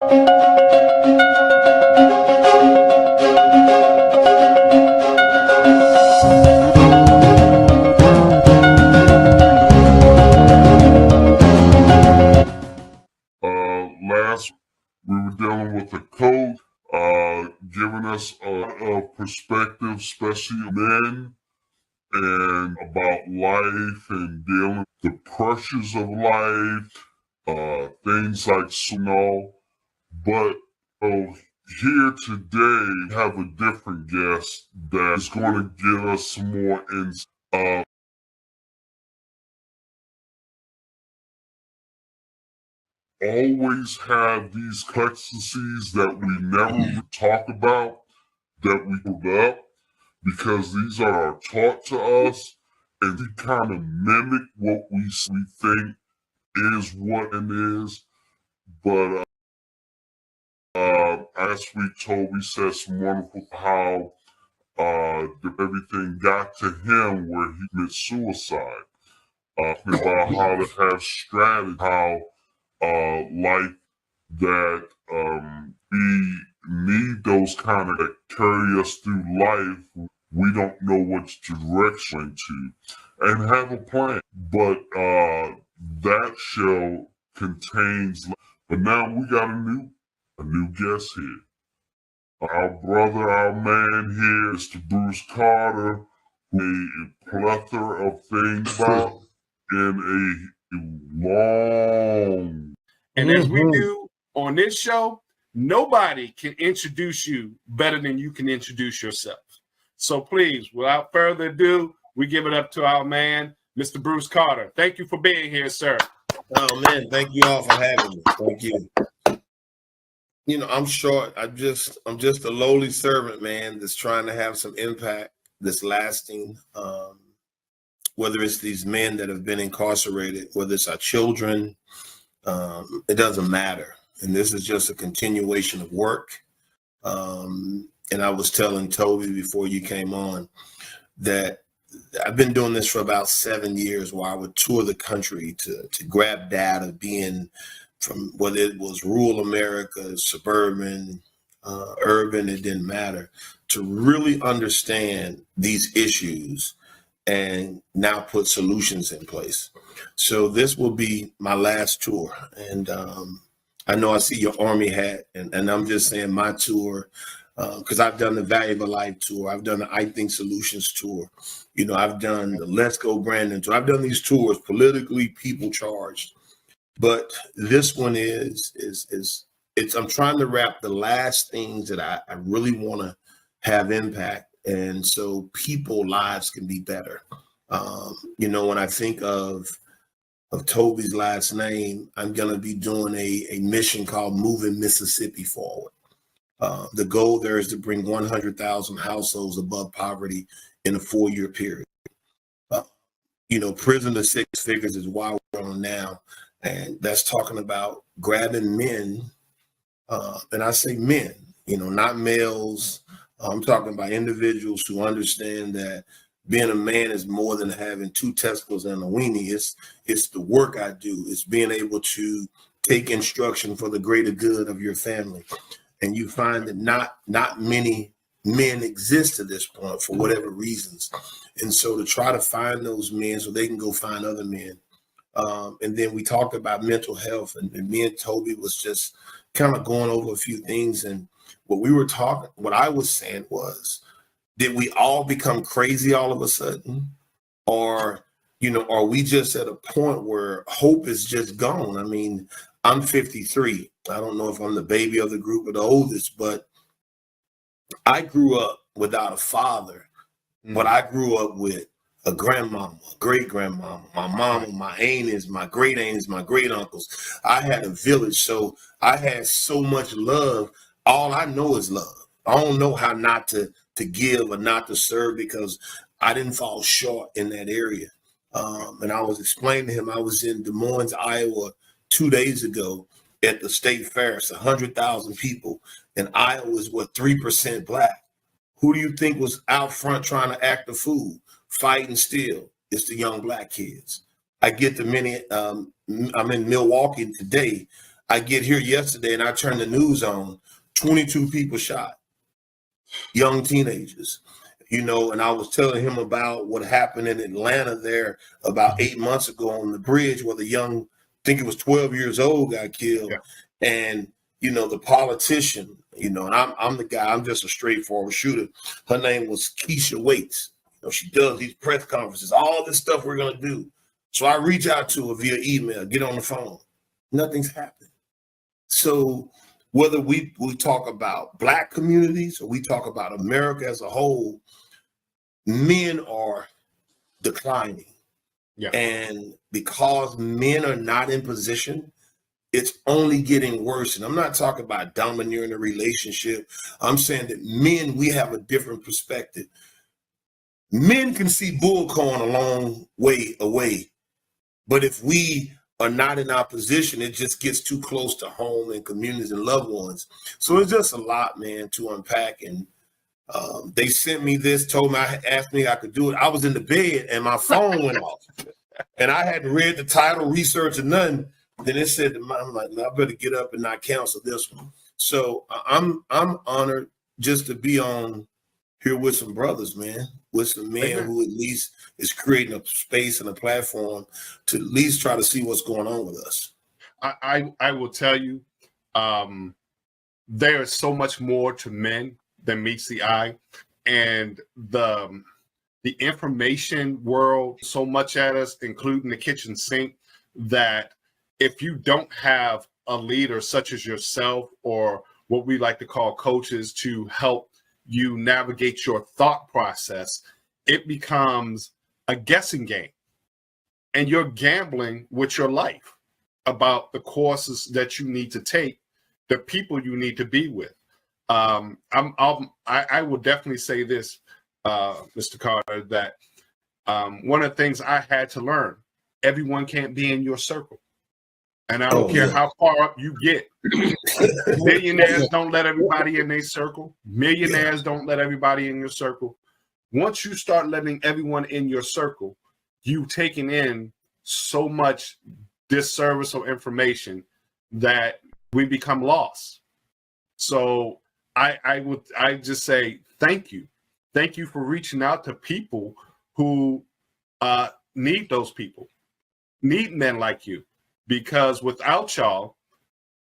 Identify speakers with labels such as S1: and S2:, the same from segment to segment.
S1: Last we were dealing with a coach, giving us a perspective, especially men, and about life and dealing with the pressures of life, things like But here today, we have a different guest that is going to give us some more insight. Always have these complexities that we never talk about, that we put up, because these are taught to us, and we kind of mimic what we think is what it is. But as Toby said some wonderful how everything got to him where he committed suicide. About how to have strategy, how like that we need those kind of that carry us through life. We don't know which direction to, and have a plan. But that show contains. But now we got a new guest here. Our brother, our man here is Bruce Carter, who a plethora of things about in a long.
S2: And as we do on this show, nobody can introduce you better than you can introduce yourself. So please, without further ado, we give it up to our man, Mr. Bruce Carter. Thank you for being here, sir.
S3: Oh man, thank you all for having me. Thank you. You know, I'm short. I'm just a lowly servant, man, that's trying to have some impact that's lasting. Whether it's these men that have been incarcerated, whether it's our children, it doesn't matter. And this is just a continuation of work. And I was telling Toby before you came on that I've been doing this for about 7 years, where I would tour the country to grab data, being from whether it was rural America, suburban, urban, it didn't matter, to really understand these issues and now put solutions in place. So this will be my last tour. And I know I see your Army hat, and I'm just saying my tour, because I've done the Value of a Life tour. I've done the I Think Solutions tour. You know, I've done the Let's Go Brandon tour. I've done these tours, politically people charged. But this one is I'm trying to wrap the last things that I really want to have impact. And so people lives can be better. You know, when I think of Toby's last name, I'm going to be doing a mission called Moving Mississippi Forward. The goal there is to bring 100,000 households above poverty in a 4-year period. You know, prison to 6 figures is why we're on now. And that's talking about grabbing men, and I say men, you know, not males. I'm talking about individuals who understand that being a man is more than having 2 testicles and a weenie. It's the work I do. It's being able to take instruction for the greater good of your family. And you find that not many men exist at this point for whatever reasons. And so to try to find those men so they can go find other men. And then we talked about mental health, and me and Toby was just kind of going over a few things. And what I was saying was, did we all become crazy all of a sudden? Or, you know, are we just at a point where hope is just gone? I mean, I'm 53. I don't know if I'm the baby of the group or the oldest, but I grew up without a father, but I grew up with a grandmama, a great grandmama, my mama, my aunties, my great aunties, my great uncles. I had a village, so I had so much love. All I know is love. I don't know how not to give or not to serve, because I didn't fall short in that area. And I was explaining to him, I was in Des Moines, Iowa 2 days ago at the state fair. It's 100,000 people, and Iowa is 3% black. Who do you think was out front trying to act the fool? Fighting still, it's the young black kids. I get the many, I'm in Milwaukee today. I get here yesterday and I turn the news on, 22 people shot, young teenagers, you know, and I was telling him about what happened in Atlanta there about 8 months ago on the bridge where the young, I think it was 12 years old, got killed. Yeah. And, you know, the politician, you know, and I'm the guy, I'm just a straightforward shooter. Her name was Keisha Waits. You know, she does these press conferences, all this stuff we're going to do. So I reach out to her via email, get on the phone. Nothing's happened. So whether we talk about Black communities or we talk about America as a whole, men are declining. Yeah. And because men are not in position, it's only getting worse. And I'm not talking about domineering a relationship. I'm saying that men, we have a different perspective. Men can see bullcorn a long way away. But if we are not in our position, it just gets too close to home and communities and loved ones. So it's just a lot, man, to unpack. And they sent me this, told me, asked me if I could do it. I was in the bed and my phone went off. And I hadn't read the title, research, or nothing. Then it said, I'm like, I better get up and not cancel this one. So I'm honored just to be on here with some brothers, man, with some men who at least is creating a space and a platform to at least try to see what's going on with us.
S2: I will tell you, there is so much more to men than meets the eye, and the information world so much at us, including the kitchen sink, that if you don't have a leader such as yourself or what we like to call coaches to help you navigate your thought process, it becomes a guessing game. And you're gambling with your life about the courses that you need to take, the people you need to be with. I will definitely say this, Mr. Carter, that one of the things I had to learn, everyone can't be in your circle. And I don't care how far up you get. Billionaires don't let everybody in their circle. Millionaires don't let everybody in your circle. Once you start letting everyone in your circle, you taking in so much disservice or information that we become lost. So I just say thank you. Thank you for reaching out to people who need those people, need men like you. Because without y'all,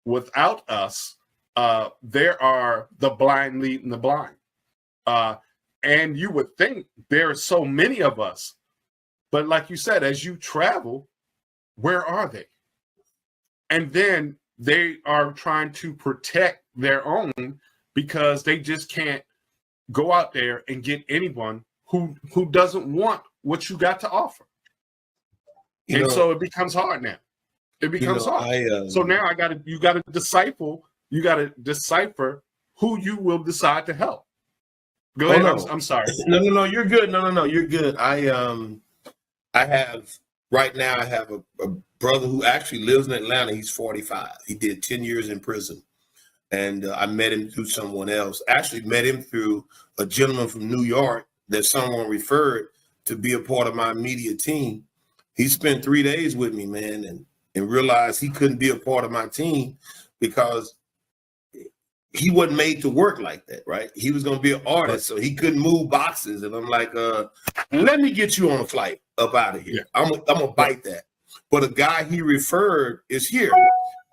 S2: without us, there are the blind leading the blind. And you would think there are so many of us. But like you said, as you travel, where are they? And then they are trying to protect their own because they just can't go out there and get anyone who doesn't want what you got to offer. So it becomes hard now. It becomes hard. So now you gotta decipher who you will decide to help. Go ahead. No. I'm sorry.
S3: No, you're good. No, you're good. I have a brother who actually lives in Atlanta. He's 45. He did 10 years in prison. And I met him through someone else. Actually met him through a gentleman from New York that someone referred to be a part of my media team. He spent 3 days with me, man, and realized he couldn't be a part of my team because he wasn't made to work like that, right? He was going to be an artist, so he couldn't move boxes. And I'm like, let me get you on a flight up out of here. Yeah. I'm going to bite that. But a guy he referred is here.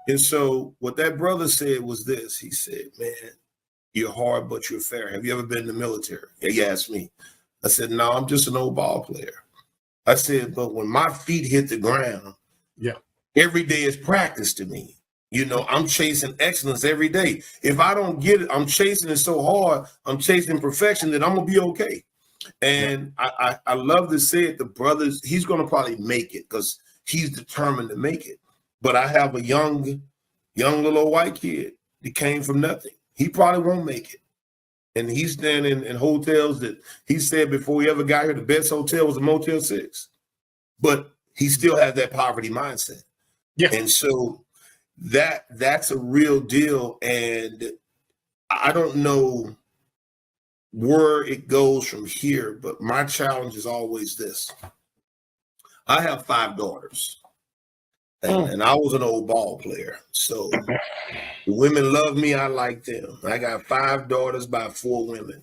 S3: And so what that brother said was this. He said, man, you're hard, but you're fair. Have you ever been in the military? Yeah, he asked me. I said, no, I'm just an old ball player. I said, but when my feet hit the ground, every day is practice to me. You know, I'm chasing excellence every day. If I don't get it, I'm chasing it so hard, I'm chasing perfection that I'm going to be okay. And I love to say it, the brothers, he's going to probably make it because he's determined to make it. But I have a young little old white kid that came from nothing. He probably won't make it. And he's standing in hotels that he said before he ever got here, the best hotel was a Motel 6. But he still has that poverty mindset. Yeah. And so that's a real deal. And I don't know where it goes from here, but my challenge is always this. I have 5 daughters. And I was an old ball player. So the women love me. I like them. I got 5 daughters by 4 women.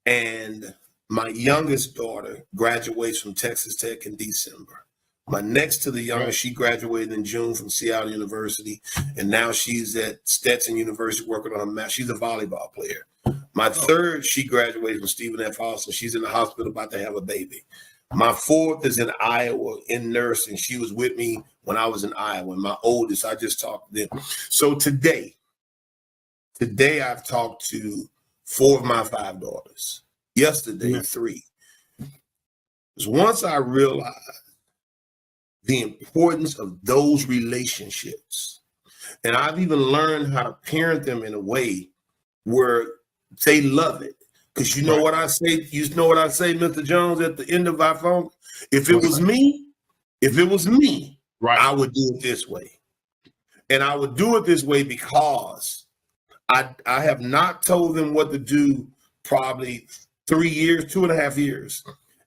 S3: And my youngest daughter graduates from Texas Tech in December. My next to the youngest, she graduated in June from Seattle University. And now she's at Stetson University working on her math. She's a volleyball player. My third, she graduated from Stephen F. Austin. She's in the hospital about to have a baby. My fourth is in Iowa in nursing. She was with me when I was in Iowa. And my oldest, I just talked to them. So today I've talked to 4 of my 5 daughters. Yesterday, 3. Because once I realized the importance of those relationships, and I've even learned how to parent them in a way where they love it. Because you know what I say, Mr. Jones, at the end of our phone? If it was me, I would do it this way. And I would do it this way because I have not told them what to do probably 3 years, 2.5 years.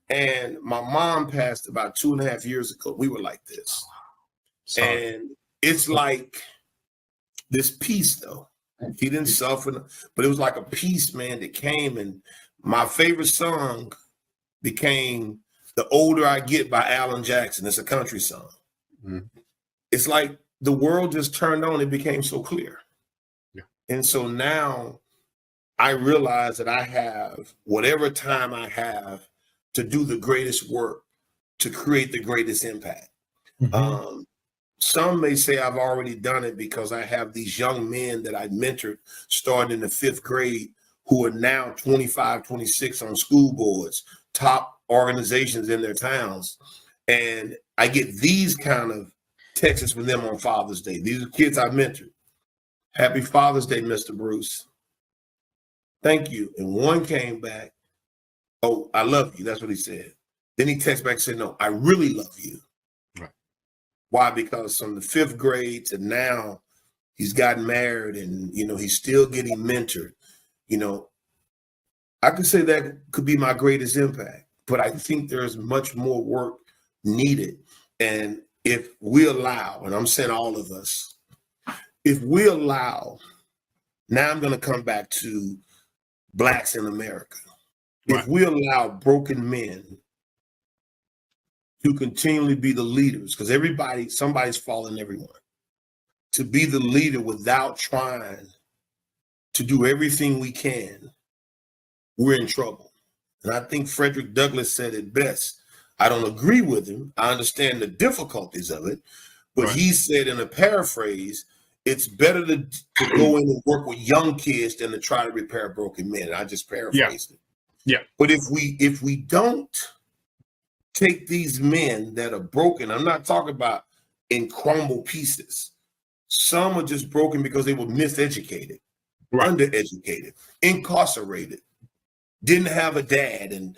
S3: And my mom passed about 2.5 years ago. We were like this. And it's like this peace, though. He didn't suffer, but it was like a peace, man, that came. And my favorite song became The Older I Get by Alan Jackson. It's a country song. It's like the world just turned on. It became so clear. And so now I realize that I have whatever time I have to do the greatest work, to create the greatest impact. Some may say I've already done it because I have these young men that I mentored starting in the 5th grade who are now 25, 26 on school boards, top organizations in their towns. And I get these kind of texts from them on Father's Day. These are kids I mentored. Happy Father's Day, Mr. Bruce. Thank you. And one came back, oh, I love you. That's what he said. Then he texted back and said, no, I really love you. Why? Because from the 5th grade to now, he's gotten married and, he's still getting mentored. I could say that could be my greatest impact, but I think there's much more work needed. And if we allow, and I'm saying all of us, if we allow, now I'm going to come back to Blacks in America. If we allow broken men to continually be the leaders, because somebody's following everyone, to be the leader without trying to do everything we can, we're in trouble. And I think Frederick Douglass said it best. I don't agree with him. I understand the difficulties of it, but he said in a paraphrase, it's better to go in and work with young kids than to try to repair broken men. And I just paraphrased it. But if we don't take these men that are broken, I'm not talking about in crumble pieces. Some are just broken because they were miseducated, undereducated, incarcerated, didn't have a dad, and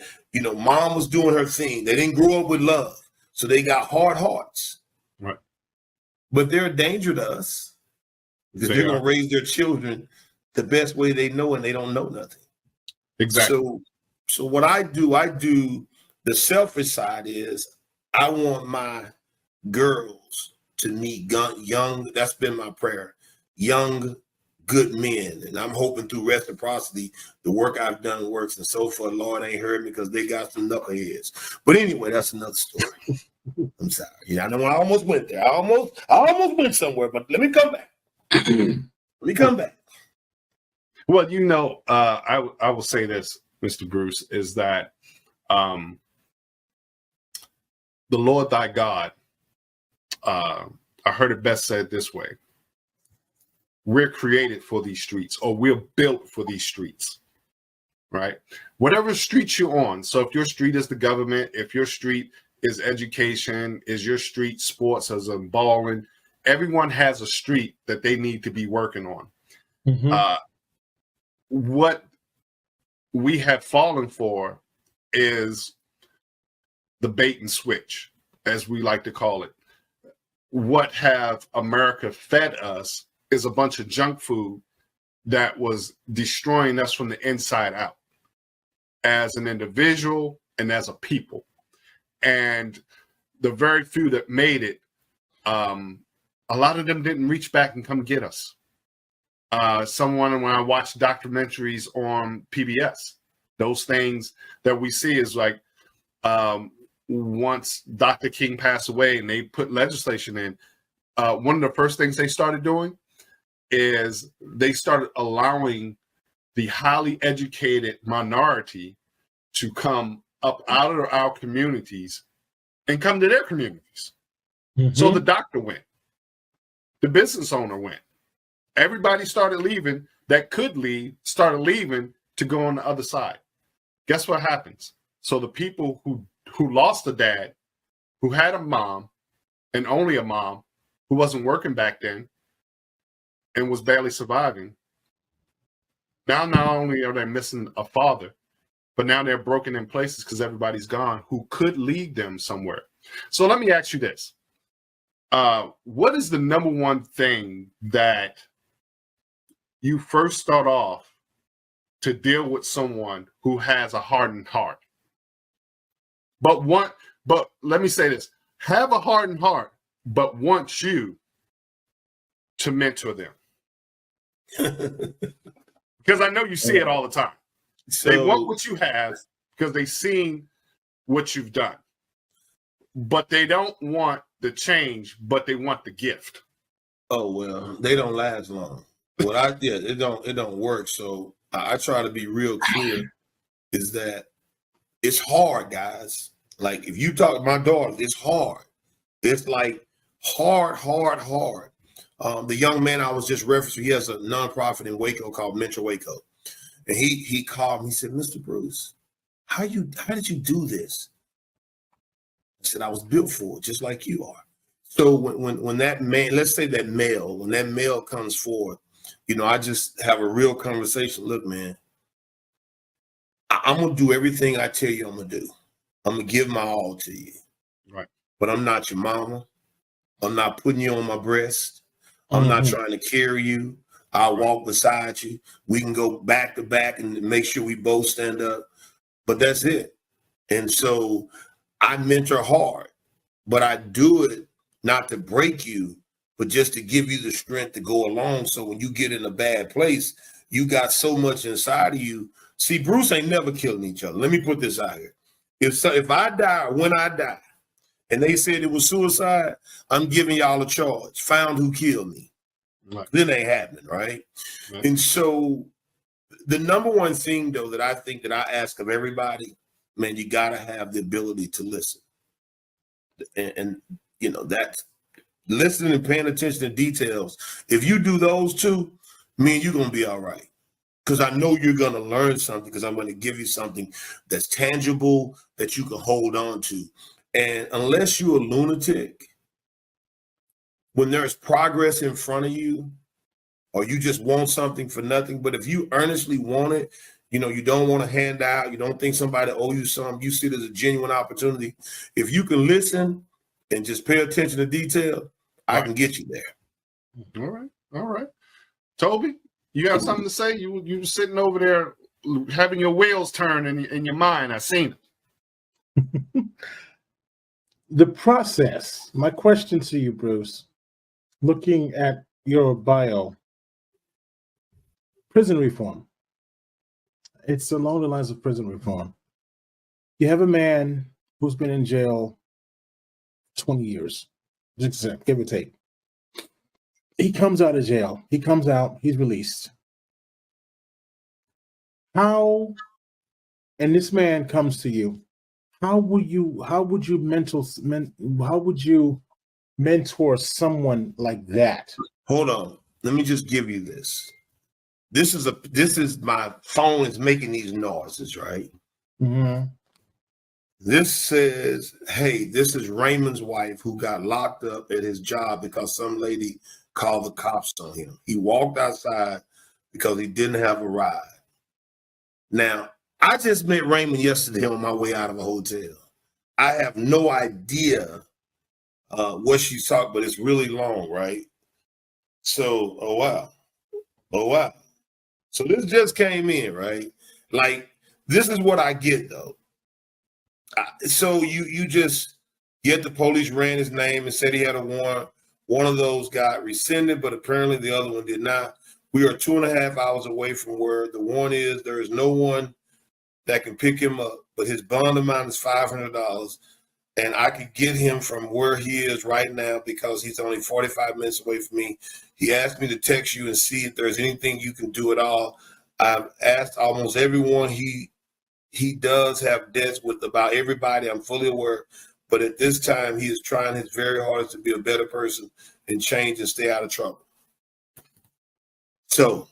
S3: mom was doing her thing. They didn't grow up with love, so they got hard hearts. But they're a danger to us because they're going to raise their children the best way they know, and they don't know nothing.
S2: Exactly.
S3: So what I do, the selfish side is I want my girls to meet young, that's been my prayer, young, good men. And I'm hoping through reciprocity, the work I've done works. And so far, Lord ain't heard me because they got some knuckleheads. But anyway, that's another story. I'm sorry. I know I almost went there. I almost went somewhere, but let me come back.
S2: Well, I will say this, Mr. Bruce, is that the Lord thy God, I heard it best said this way: we're created for these streets, or we're built for these streets, right? Whatever street you're on. So if your street is the government, if your street is education, is your street sports, as in balling, everyone has a street that they need to be working on. What we have fallen for is the bait and switch, as we like to call it. What have America fed us is a bunch of junk food that was destroying us from the inside out as an individual and as a people. And the very few that made it A lot of them didn't reach back and come get us. When I watch documentaries on PBS, those things that we see is like once Dr. King passed away and they put legislation in, one of the first things they started doing is they started allowing the highly educated minority to come up out of our communities and come to their communities. Mm-hmm. So the doctor went, the business owner went, everybody started leaving that could leave, started leaving to go on the other side. Guess what happens? So the people who lost a dad, who had a mom and only a mom, who wasn't working back then and was barely surviving, now not only are they missing a father, but now they're broken in places because everybody's gone who could lead them somewhere. So let me ask you this. What is the number one thing that you first start off to deal with someone who has a hardened heart? But let me say this, have a hardened heart, but wants you to mentor them. Because I know you see it all the time. So, they want what you have because they've seen what you've done. But they don't want the change, but they want the gift.
S3: Oh, well, they don't last long. It don't work. So I try to be real clear is that it's hard, guys. Like if you talk to my daughter, it's hard. It's like hard. The young man I was just referencing, he has a nonprofit in Waco called Mentor Waco. And he called me, he said, Mr. Bruce, how did you do this? I said, I was built for it, just like you are. So when that man, let's say that male, when that male comes forward, I just have a real conversation. Look, man, I'm going to do everything I tell you I'm going to do. I'm going to give my all to you. Right. But I'm not your mama. I'm not putting you on my breast. I'm not trying to carry you. I'll walk beside you. We can go back to back and make sure we both stand up. But that's it. And so I mentor hard, but I do it not to break you, but just to give you the strength to go along. So when you get in a bad place, you got so much inside of you. See, Bruce ain't never killing each other. Let me put this out here. If I die, when I die, and they said it was suicide, I'm giving y'all a charge. Found who killed me. Right. Then ain't happening, right? And so the number one thing, though, that I think that I ask of everybody, man, you got to have the ability to listen. And that's listening and paying attention to details. If you do those two, me and you're going to be all right. Because I know you're going to learn something because I'm going to give you something that's tangible that you can hold on to. And unless you're a lunatic, when there's progress in front of you, or you just want something for nothing, but if you earnestly want it, you don't want to hand out, you don't think somebody owe you something, you see it as a genuine opportunity. If you can listen and just pay attention to detail, I can get you there.
S2: All right. Toby, you have something to say? You were sitting over there having your wheels turn in your mind. I seen it.
S4: The process. My question to you, Bruce, looking at your bio, prison reform. It's along the lines of prison reform. You have a man who's been in jail 20 years, give or take. He comes out of jail. He comes out. He's released. And this man comes to you. How would you mentor someone like that?
S3: Hold on. Let me just give you this. This is my phone is making these noises, right? Mm-hmm. This says, hey, this is Raymond's wife who got locked up at his job because some lady called the cops on him. He walked outside because he didn't have a ride. Now, I just met Raymond yesterday on my way out of a hotel. I have no idea what she's talking, but it's really long, right? So, oh wow. So this just came in, right? Like, this is what I get, though. So yet the police ran his name and said he had a warrant. One of those got rescinded, but apparently the other one did not. We are 2.5 hours away from where the one is. There is no one that can pick him up, but his bond amount is $500. And I could get him from where he is right now because he's only 45 minutes away from me. He asked me to text you and see if there's anything you can do at all. I've asked almost everyone. He does have debts with about everybody. I'm fully aware. But at this time, he is trying his very hardest to be a better person and change and stay out of trouble. So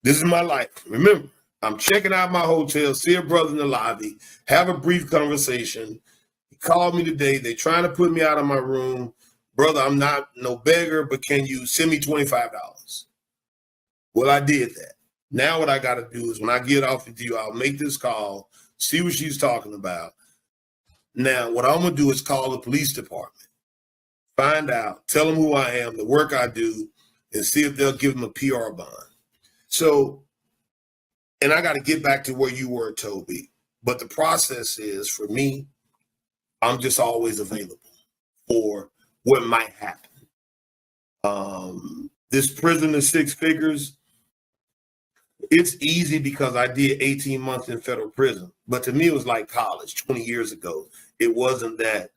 S3: this is my life. Remember, I'm checking out my hotel, see a brother in the lobby, have a brief conversation. He called me today. They're trying to put me out of my room. Brother, I'm not no beggar, but can you send me $25? Well, I did that. Now what I got to do is when I get off with you, I'll make this call, see what she's talking about. Now, what I'm going to do is call the police department, find out, tell them who I am, the work I do, and see if they'll give them a PR bond. So, and I got to get back to where you were, Toby. But the process is, for me, I'm just always available for what might happen. This prison is 6 figures. It's easy because I did 18 months in federal prison. But to me, it was like college 20 years ago. It wasn't that.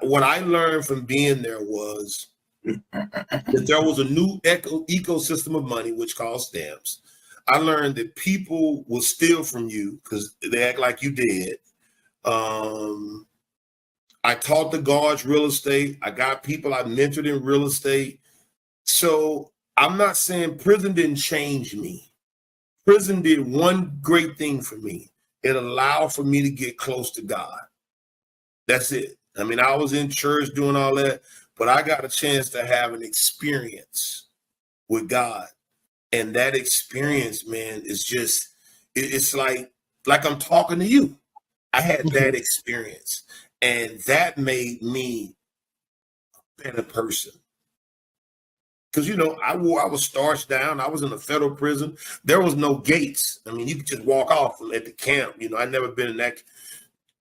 S3: What I learned from being there was that there was a new ecosystem of money, which called stamps. I learned that people will steal from you because they act like you did. I taught the guards real estate. I got people I mentored in real estate. So I'm not saying prison didn't change me. Prison did one great thing for me. It allowed for me to get close to God. That's it. I mean, I was in church doing all that, but I got a chance to have an experience with God. And that experience, man, is just, it's like I'm talking to you. I had that experience, and that made me a better person. Because, you know, I was starched down. I was in a federal prison. There was no gates. I mean, you could just walk off at the camp. You know, I'd never been in that.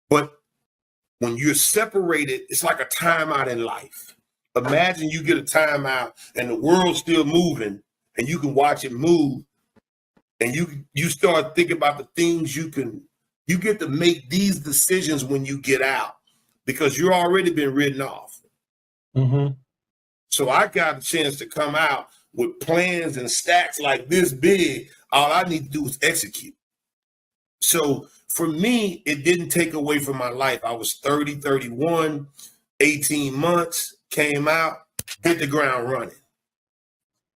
S3: But when you're separated, it's like a timeout in life. Imagine you get a timeout and the world's still moving and you can watch it move. And you start thinking about the things you get to make these decisions when you get out because you're already been written off.
S4: Mm-hmm.
S3: So I got a chance to come out with plans and stacks like this big. All I need to do is execute. So for me, it didn't take away from my life. I was 30, 31, 18 months, came out, hit the ground running.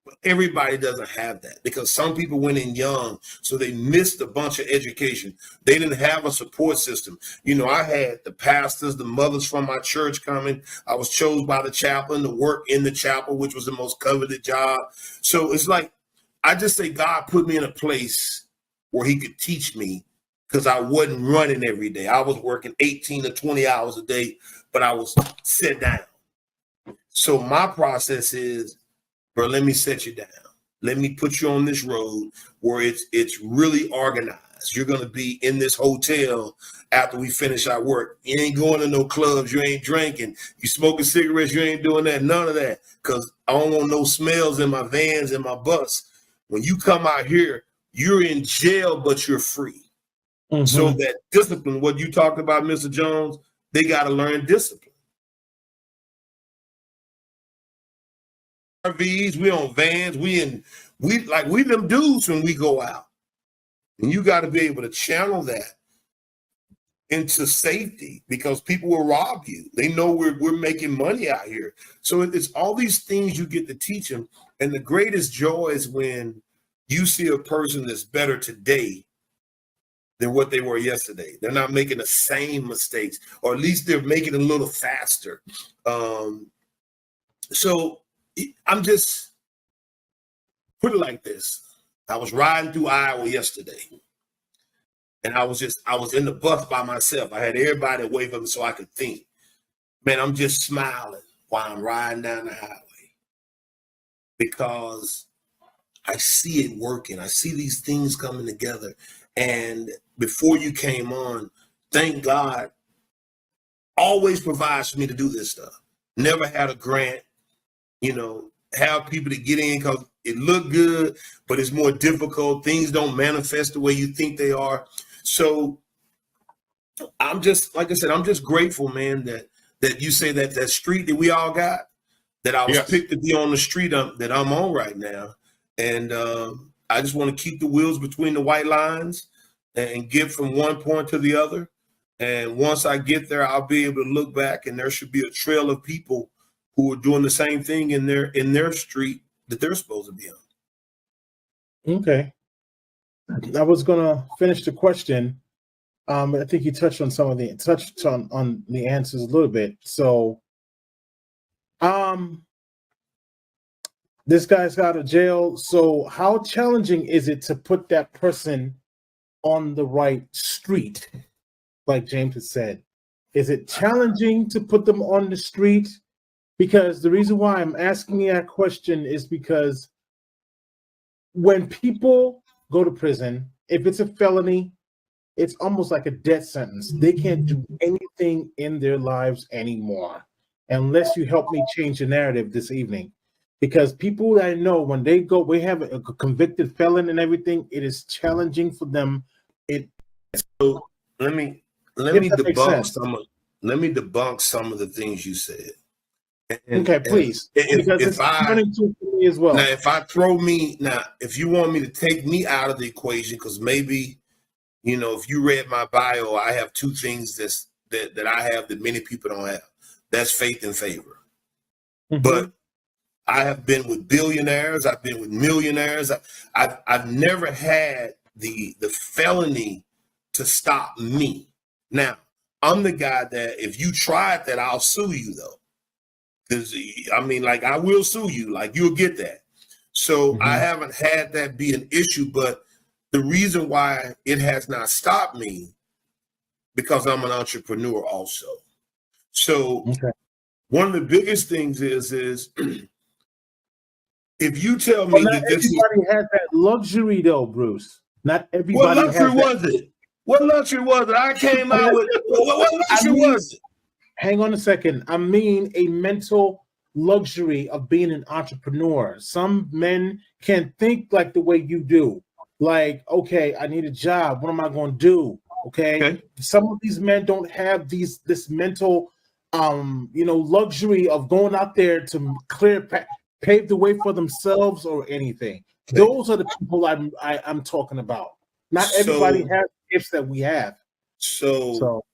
S3: But everybody doesn't have that because some people went in young, so they missed a bunch of education. They didn't have a support system. You know, I had the pastors, the mothers from my church coming. I was chosen by the chaplain to work in the chapel, which was the most coveted job. So it's like, I just say God put me in a place where he could teach me because I wasn't running every day. I was working 18 to 20 hours a day, but I was sit down. So my process is, bro, let me set you down. Let me put you on this road where it's really organized. You're going to be in this hotel after we finish our work. You ain't going to no clubs. You ain't drinking. You smoking cigarettes. You ain't doing that. None of that. Because I don't want no smells in my vans and my bus. When you come out here, you're in jail, but you're free. Mm-hmm. So that discipline, what you talked about, Mr. Jones, they got to learn discipline. RVs, we on vans, we them dudes when we go out. And you got to be able to channel that into safety because people will rob you. They know we're making money out here. So it's all these things you get to teach them. And the greatest joy is when you see a person that's better today than what they were yesterday. They're not making the same mistakes, or at least they're making it a little faster. So I'm just put it like this. I was riding through Iowa yesterday, and I was in the bus by myself. I had everybody away from me so I could think. Man, I'm just smiling while I'm riding down the highway because I see it working. I see these things coming together. And before you came on, thank God, always provides for me to do this stuff. Never had a grant. have people to get in because it look good, but it's more difficult. Things don't manifest the way you think they are. So I'm just, like I said, I'm just grateful, man, that you say that street that we all got, that I was picked to be on the street that I'm on right now. And I just want to keep the wheels between the white lines and get from one point to the other. And once I get there, I'll be able to look back, and there should be a trail of people who are doing the same thing in their street that they're supposed to be on.
S4: Okay. I was gonna finish the question. I think you touched on on the answers a little bit. So, this guy's out of jail. So, how challenging is it to put that person on the right street? Like James has said, is it challenging to put them on the street? Because the reason why I'm asking you that question is because when people go to prison, if it's a felony, it's almost like a death sentence. They can't do anything in their lives anymore unless you help me change the narrative this evening. Because people that I know, when they have a convicted felon and everything, it is challenging for them.
S3: So let me debunk some of the things you said.
S4: Okay, please. Because it's turning to me as well.
S3: Now, if you want me to take me out of the equation, because maybe, if you read my bio, I have two things that I have that many people don't have. That's faith and favor. Mm-hmm. But I have been with billionaires. I've been with millionaires. I've never had the felony to stop me. Now, I'm the guy that if you tried that, I'll sue you though. Because I will sue you. Like, you'll get that. So I haven't had that be an issue, but the reason why it has not stopped me, because I'm an entrepreneur also. So one of the biggest things is if you tell me that
S4: everybody has that luxury though, Bruce. Not everybody.
S3: What luxury was it? What luxury was it? I came out with what luxury was it?
S4: Hang on a second. I mean a mental luxury of being an entrepreneur. Some men can't think like the way you do. Like, okay, I need a job. What am I going to do? Okay. Some of these men don't have this mental, luxury of going out there to pave the way for themselves or anything. Okay. Those are the people I'm talking about. Not everybody has gifts that we have.
S3: So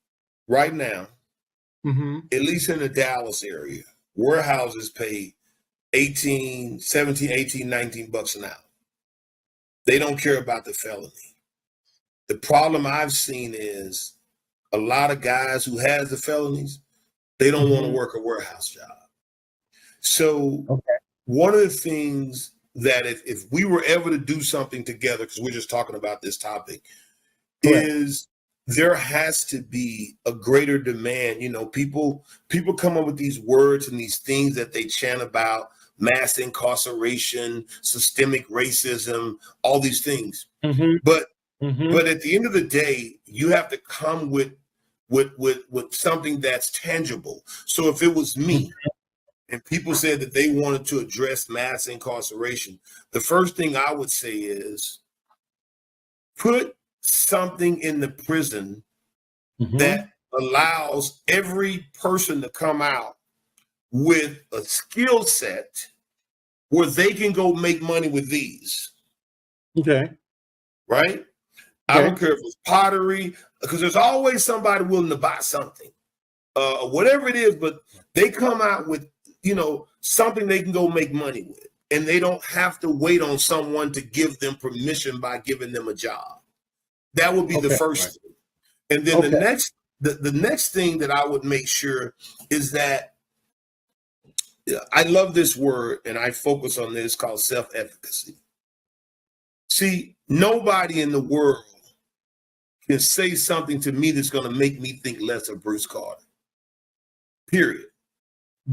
S3: right now, at least in the Dallas area, warehouses pay $17, $18, $19 an hour. They don't care about the felony. The problem I've seen is a lot of guys who has the felonies, they don't want to work a warehouse job. So one of the things that if we were ever to do something together, because we're just talking about this topic, is there has to be a greater demand. People come up with these words and these things that they chant about: mass incarceration, systemic racism, all these things. But at the end of the day, you have to come with something that's tangible. So if it was me and people said that they wanted to address mass incarceration, the first thing I would say is put something in the prison that allows every person to come out with a skill set where they can go make money with these.
S4: Okay.
S3: Right? I don't care if it's pottery, because there's always somebody willing to buy something, whatever it is, but they come out with, something they can go make money with, and they don't have to wait on someone to give them permission by giving them a job. That would be the first thing. And then the next thing that I would make sure is that I love this word, and I focus on this, called self-efficacy. See, nobody in the world can say something to me that's going to make me think less of Bruce Carter. Period.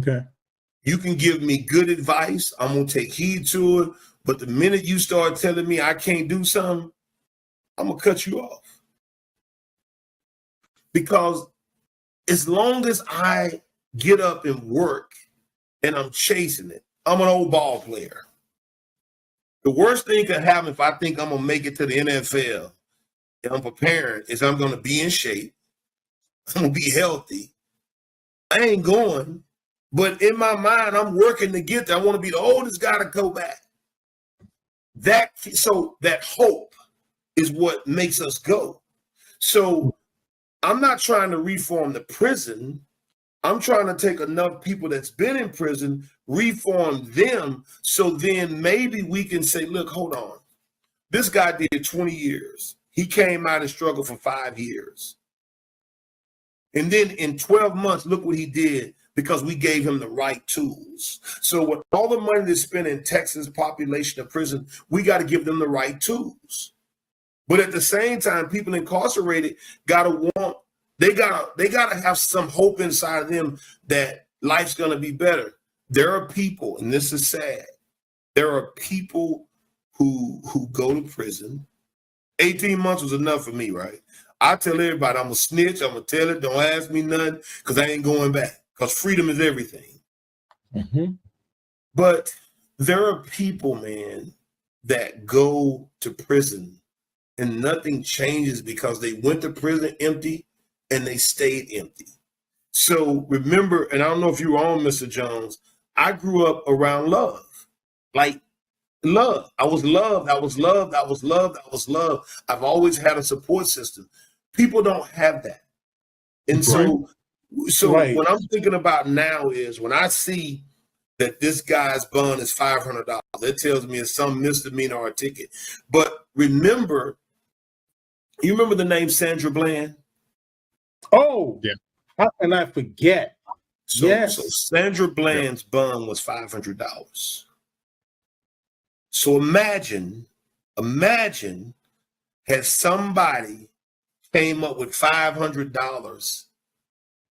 S4: Okay.
S3: You can give me good advice. I'm going to take heed to it. But the minute you start telling me I can't do something, I'm going to cut you off. Because as long as I get up and work and I'm chasing it, I'm an old ball player. The worst thing can happen if I think I'm going to make it to the NFL and I'm preparing is I'm going to be in shape. I'm going to be healthy. I ain't going, but in my mind, I'm working to get there. I want to be the oldest guy to go back. So that hope is what makes us go. So I'm not trying to reform the prison. I'm trying to take enough people that's been in prison, reform them, so then maybe we can say, look, hold on. This guy did 20 years. He came out and struggled for 5 years. And then in 12 months, look what he did because we gave him the right tools. So with all the money that's spent in Texas population of prison, we got to give them the right tools. But at the same time, people incarcerated gotta have some hope inside of them that life's gonna be better. There are people, and this is sad, there are people who go to prison. 18 months was enough for me, right? I tell everybody I'm a snitch, I'm gonna tell it, don't ask me nothing, because I ain't going back. Because freedom is everything.
S4: Mm-hmm.
S3: But there are people, man, that go to prison and nothing changes because they went to prison empty and they stayed empty. So remember, and I don't know if you were on, Mr. Jones, I grew up around love. Like love. I was loved. I was loved. I was loved. I was loved. I've always had a support system. People don't have that. And so
S4: Right.
S3: What I'm thinking about now is when I see that this guy's bond is $500, that tells me it's some misdemeanor or a ticket. But remember, you remember the name Sandra Bland?
S4: Oh,
S2: yeah.
S4: How can I forget?
S3: So Sandra Bland's bond was $500. So imagine had somebody came up with $500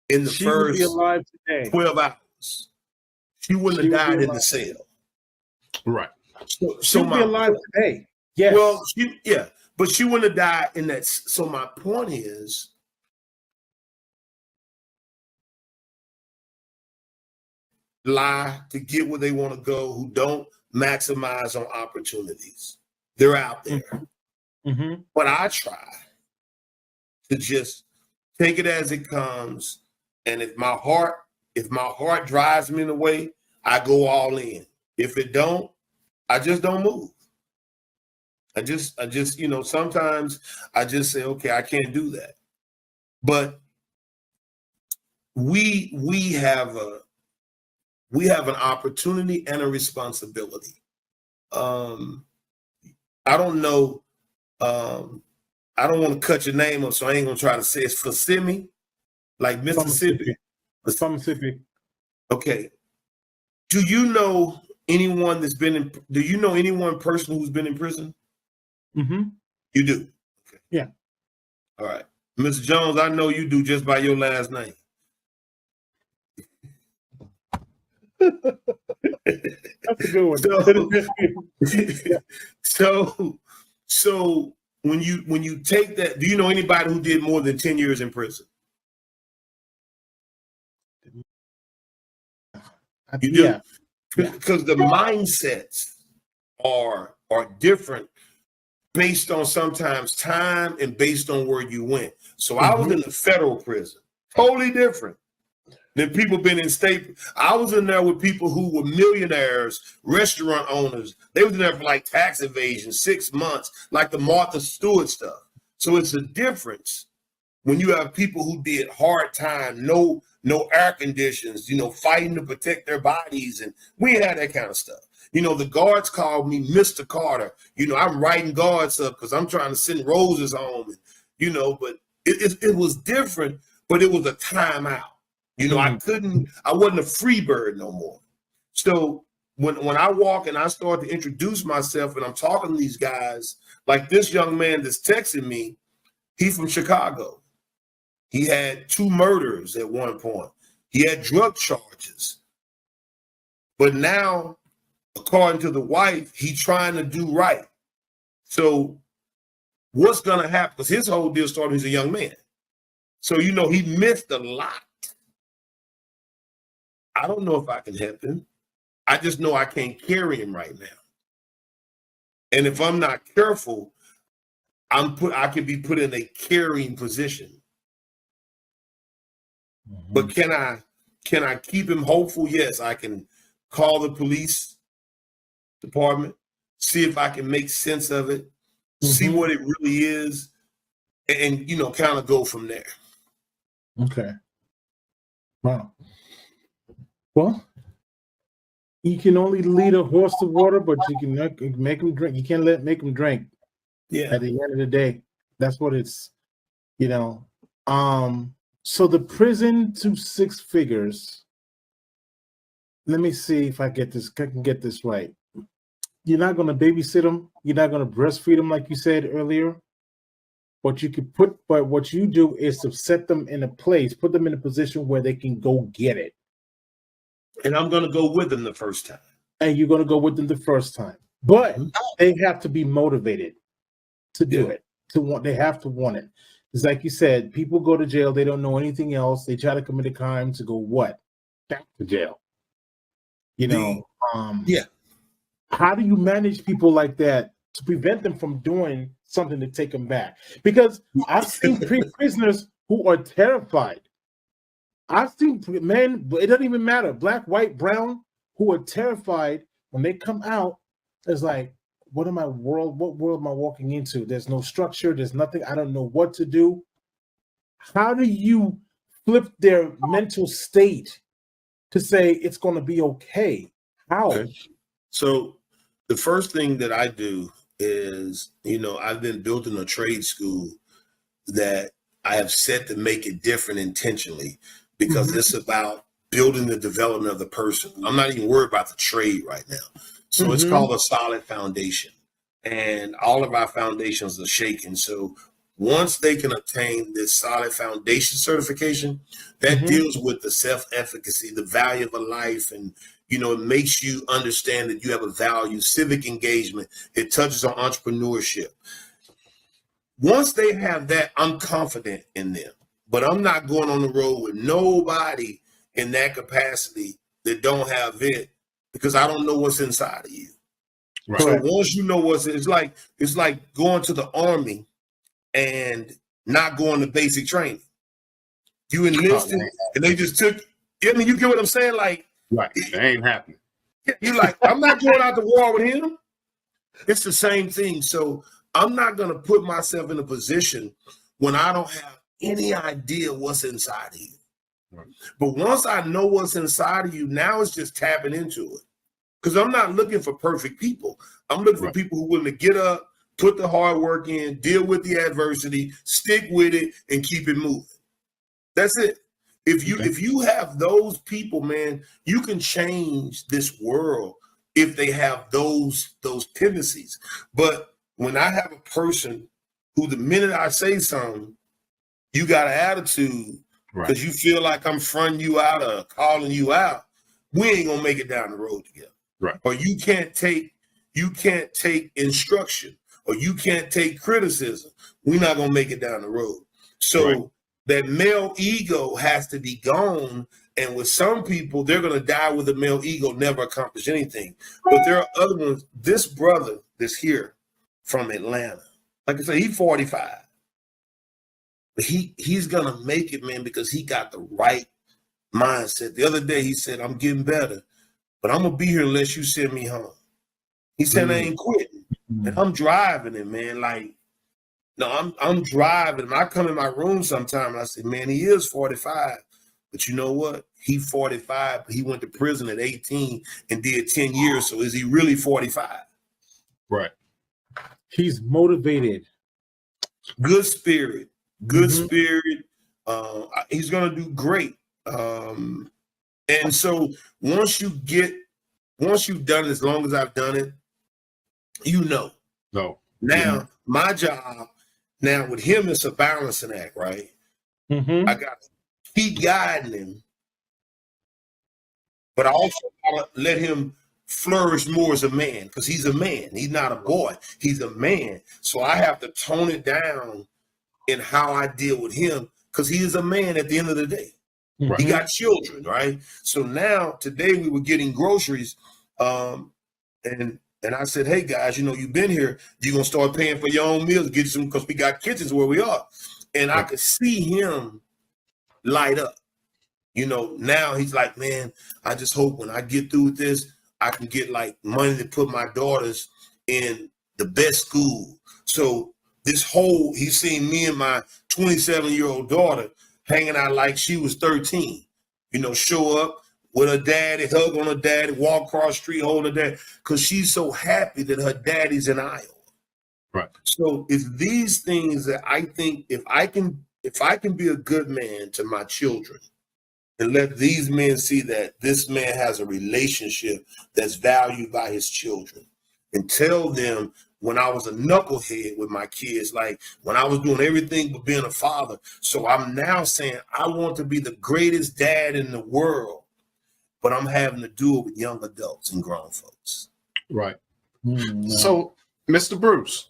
S3: in the
S4: She would be
S3: first
S4: alive today.
S3: 12 hours. She wouldn't have died in the cell.
S2: Right.
S4: She would be alive today. Yes.
S3: Well, but she wouldn't have died in that. So my point is, lie to get where they want to go, who don't maximize on opportunities. They're out there.
S4: Mm-hmm.
S3: But I try to just take it as it comes. And if my heart drives me in a way, I go all in. If it don't, I just don't move. I just, sometimes I just say, okay, I can't do that. But we have an opportunity and a responsibility. I don't know. I don't want to cut your name up, so I ain't gonna try to say it's Kissimmee, like Mississippi.
S4: Mississippi.
S3: Okay. Do you know anyone do you know anyone person who's been in prison?
S4: Mm-hmm.
S3: You do? Okay.
S4: Yeah.
S3: All right. Mr. Jones, I know you do just by your last name.
S4: That's a good one.
S3: So when you take that, do you know anybody who did more than 10 years in prison? You do?
S4: Yeah.
S3: Because the mindsets are different based on sometimes time and based on where you went. So I was in the federal prison, totally different than people been in state. I was in there with people who were millionaires, restaurant owners. They was in there for like tax evasion, 6 months, like the Martha Stewart stuff. So it's a difference when you have people who did hard time, no air conditions, fighting to protect their bodies. And we had that kind of stuff. The guards called me Mr. Carter. I'm writing guards up because I'm trying to send roses home. And, but it was different, but it was a timeout. I wasn't a free bird no more. So when I walk and I start to introduce myself and I'm talking to these guys, like this young man that's texting me, he's from Chicago. He had 2 murders at one point. He had drug charges. But now, according to the wife, he's trying to do right. So what's going to happen? Because his whole deal started, he's a young man. So, he missed a lot. I don't know if I can help him. I just know I can't carry him right now. And if I'm not careful, I can be put in a carrying position. Mm-hmm. But can I keep him hopeful? Yes, I can call the police department, see if I can make sense of it, see what it really is, and kind of go from there.
S4: Okay. Wow. Well, you can only lead a horse to water, but you can make him drink. You can't make him drink.
S3: Yeah.
S4: At the end of the day, that's what it's. So the prison to 6 figures. Let me see if I can get this right. You're not going to babysit them. You're not going to breastfeed them like you said earlier. But what you do is to set them in a place, put them in a position where they can go get it.
S3: And I'm going to go with them the first time.
S4: And you're going to go with them the first time. But they have to be motivated to do it. They have to want it. It's like you said, people go to jail. They don't know anything else. They try to commit a crime to go what? Back to jail. How do you manage people like that to prevent them from doing something to take them back? Because I've seen prisoners who are terrified. I've seen men, it doesn't even matter, black, white, brown, who are terrified when they come out. It's like, what world am I walking into? There's no structure. There's nothing. I don't know what to do. How do you flip their mental state to say it's going to be okay? How? Okay.
S3: So the first thing that I do is, I've been building a trade school that I have set to make it different intentionally, because it's about building the development of the person. I'm not even worried about the trade right now. So it's called a solid foundation, and all of our foundations are shaken. So once they can obtain this solid foundation certification, that deals with the self-efficacy, the value of a life, and it makes you understand that you have a value, civic engagement. It touches on entrepreneurship. Once they have that, I'm confident in them. But I'm not going on the road with nobody in that capacity that don't have it, because I don't know what's inside of you. Right. So once you know it's like going to the Army and not going to basic training. You enlisted and they just took. I mean, you get what I'm saying? Like,
S2: right, that ain't happening.
S3: You're like, I'm not going out to war with him. It's the same thing. So I'm not going to put myself in a position when I don't have any idea what's inside of you. Right. But once I know what's inside of you, now it's just tapping into it. Because I'm not looking for perfect people. I'm looking for people who are willing to get up, put the hard work in, deal with the adversity, stick with it, and keep it moving. That's it. If you have those people, man, you can change this world if they have those tendencies. But when I have a person who, the minute I say something, you got an attitude because you feel like I'm fronting you out or calling you out, we ain't gonna make it down the road together. Right. Or you can't take instruction, or you can't take criticism. We're not gonna make it down the road. So that male ego has to be gone. And with some people, they're gonna die with a male ego, never accomplish anything. But there are other ones. This brother that's here from Atlanta, like I said, he's 45. But he's gonna make it, man, because he got the right mindset. The other day he said, I'm getting better, but I'm gonna be here unless you send me home. He said, I ain't quitting. And I'm driving him, man. Like, no, I'm driving him. I come in my room sometime and I say, man, he is 45. But you know what? He 45, but he went to prison at 18 and did 10 years. So is he really 45?
S2: Right.
S4: He's motivated.
S3: Good spirit. Good spirit. He's gonna do great. And so once you've done it, as long as I've done it,
S2: No.
S3: Now my job now with him is a balancing act, right? I got to keep guiding him, but I also gotta let him flourish more as a man, because he's a man. He's not a boy. He's a man. So I have to tone it down in how I deal with him, because he is a man at the end of the day. He got children, right? So now today we were getting groceries, And I said, hey guys, you've been here. You're gonna start paying for your own meals, get some, because we got kitchens where we are. And I could see him light up. Now he's like, man, I just hope when I get through with this, I can get like money to put my daughters in the best school. So he's seen me and my 27-year-old daughter hanging out like she was 13, show up with her daddy, hug on her daddy, walk across the street, hold her dad, because she's so happy that her daddy's in Iowa.
S2: Right.
S3: So it's these things that I think if I can be a good man to my children and let these men see that this man has a relationship that's valued by his children, and tell them when I was a knucklehead with my kids, like when I was doing everything but being a father. So I'm now saying I want to be the greatest dad in the world, but I'm having to do it with young adults and grown folks.
S2: Right. So, Mr. Bruce,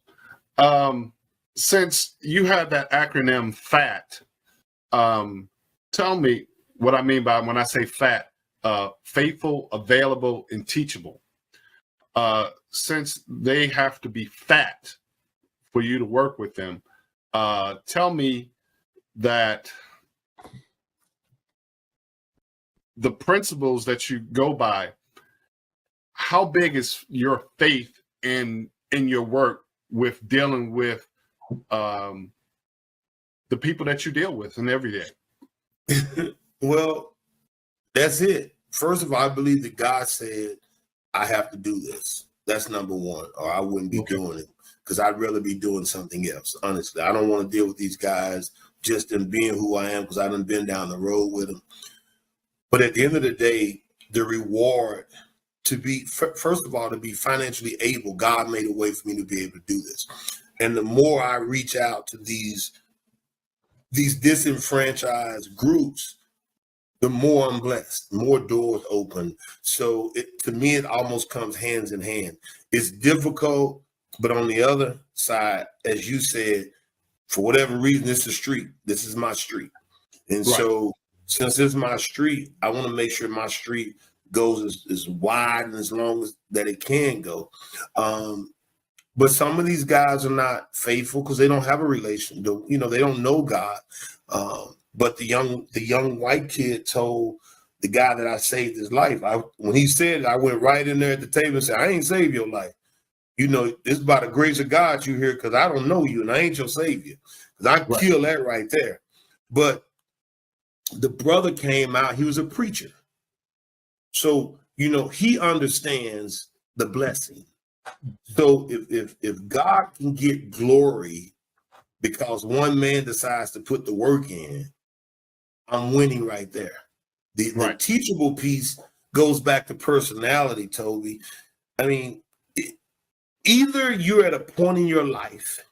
S2: since you have that acronym FAT, tell me what I mean by when I say FAT, faithful, available, and teachable. Since they have to be fat for you to work with them, tell me that the principles that you go by, how big is your faith in your work with dealing with the people that you deal with in every day?
S3: Well, that's it. First of all, I believe that God said, I have to do this. That's number one, or I wouldn't be doing it, because I'd rather be doing something else. Honestly, I don't want to deal with these guys just in being who I am, because I done been down the road with them. But at the end of the day, the reward to be, first of all, to be financially able, God made a way for me to be able to do this. And the more I reach out to these disenfranchised groups, the more I'm blessed, more doors open. So to me, it almost comes hands in hand. It's difficult, but on the other side, as you said, for whatever reason, this is a street. This is my street. And so since it's my street, I want to make sure my street goes as wide and as long as that it can go. But some of these guys are not faithful because they don't have a relation. They don't know God. But the young white kid told the guy that I saved his life. When he said it, I went right in there at the table and said, I ain't saved your life. It's by the grace of God you here, because I don't know you and I ain't your savior. Because I kill that right there. But the brother came out, he was a preacher. So, he understands the blessing. So if God can get glory because one man decides to put the work in, I'm winning right there. The teachable piece goes back to personality, Toby. I mean, either you're at a point in your life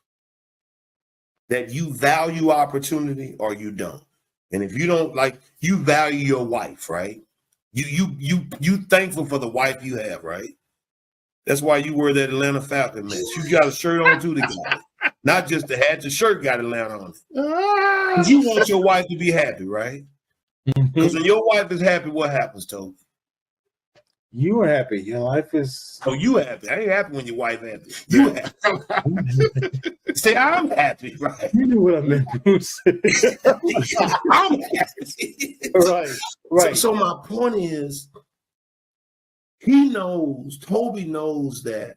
S3: that you value opportunity or you don't. And if you don't, like, you value your wife, right? You thankful for the wife you have, right? That's why you wear that Atlanta Falcon mess. You got a shirt on too together. Not just the hat, the shirt got Atlanta on it. Because you want your wife to be happy, right? Because when your wife is happy, what happens, Toby?
S4: You are happy. Your life is.
S3: Oh, you happy. I ain't happy when your wife happy. You happy. Say, I'm happy, right?
S4: You knew what I meant, Bruce.
S3: I'm happy.
S4: Right.
S3: So my point is, Toby knows that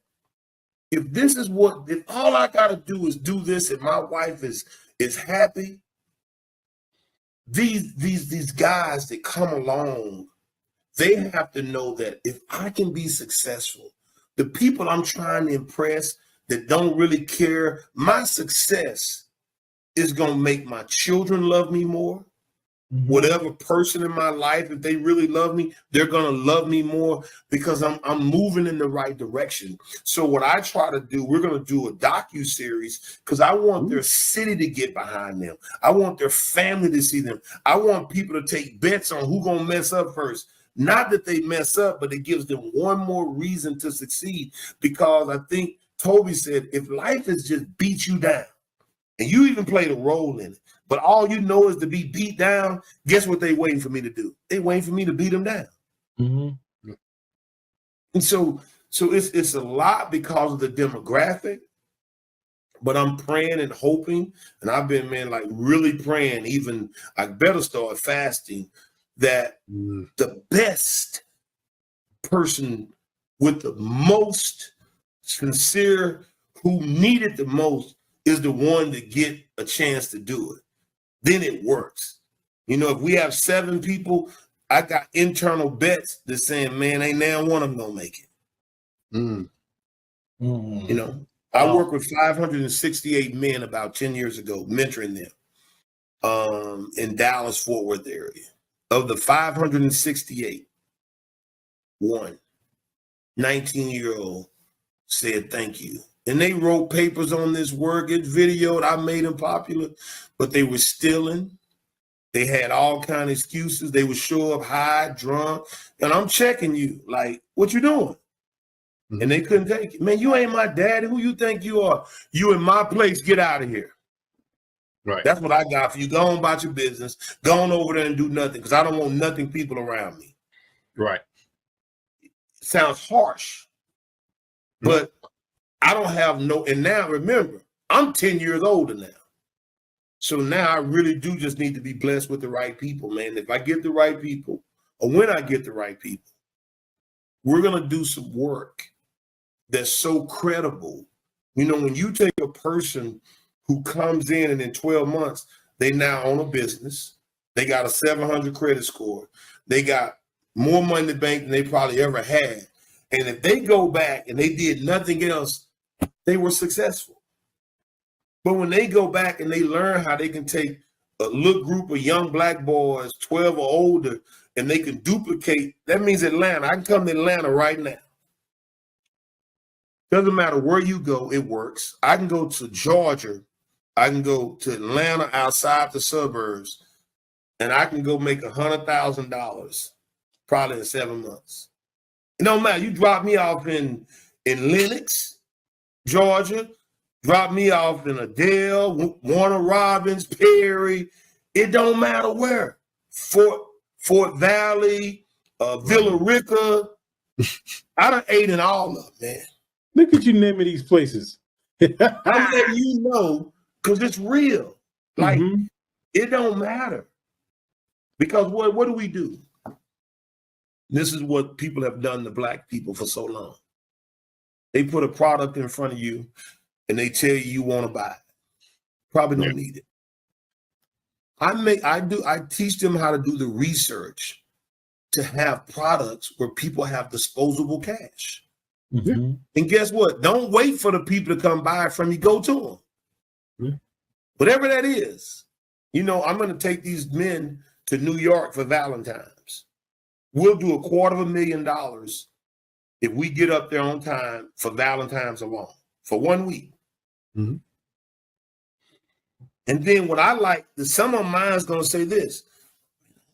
S3: if all I gotta do is do this and my wife is happy, these guys that come along, they have to know that if I can be successful, the people I'm trying to impress that don't really care, my success is gonna make my children love me more. Whatever person in my life, if they really love me, they're gonna love me more because I'm moving in the right direction. So what I try to do, we're gonna do a docu-series because I want their city to get behind them. I want their family to see them. I want people to take bets on who's gonna mess up first. Not that they mess up, but it gives them one more reason to succeed. Because I think Toby said, if life has just beat you down, and you even played a role in it, but all you know is to be beat down, guess what they waiting for me to do? They waiting for me to beat them down. And so it's a lot because of the demographic. But I'm praying and hoping, and I've been, man, like really praying, even I better start fasting, that the best person with the most sincere, who need it the most, is the one to get a chance to do it. Then it works. You know, if we have 7 people, I got internal bets that saying, man, ain't now one of them gonna make it. You know, I worked with 568 men about 10 years ago, mentoring them in Dallas, Fort Worth area. Of the 568, one 19-year-old said thank you. And they wrote papers on this work. It's videoed. I made them popular, but they were stealing. They had all kind of excuses. They would show up high, drunk. And I'm checking you, like, what you doing? And they couldn't take it. Man, you ain't my daddy. Who you think you are? You in my place. Get out of here.
S2: Right.
S3: That's what I got for you. Go on about your business. Go on over there and do nothing, because I don't want nothing people around me.
S2: Right.
S3: It sounds harsh, but I don't have no. And now remember, I'm 10 years older now. So now I really do just need to be blessed with the right people, man. If I get the right people, or when I get the right people, we're going to do some work that's so credible. You know, when you take a person who comes in and in 12 months, they now own a business, they got a 700 credit score, they got more money in the bank than they probably ever had. And if they go back and they did nothing else, they were successful. But when they go back and they learn how they can take a little group of young black boys, 12 or older, and they can duplicate, that means Atlanta. I can come to Atlanta right now. Doesn't matter where you go, it works. I can go to Georgia. I can go to Atlanta outside the suburbs, and I can go make $100,000 probably in 7 months. It don't matter. You drop me off in Lenox, Georgia, drop me off in Adele, Warner Robins, Perry. It don't matter where. Fort Valley, Villa Rica. I done ate in all of them, man.
S4: Look at you naming these places.
S3: I'm letting you know because it's real. Like, it don't matter. Because what do we do? This is what people have done to black people for so long. They put a product in front of you and they tell you want to buy it. Probably don't need it. I teach them how to do the research to have products where people have disposable cash. And guess what? Don't wait for the people to come buy it from you. Go to them. Whatever that is. You know, I'm going to take these men to New York for Valentine's. We'll do $250,000 if we get up there on time for Valentine's alone for 1 week. And then what I like, some of mine's going to say this: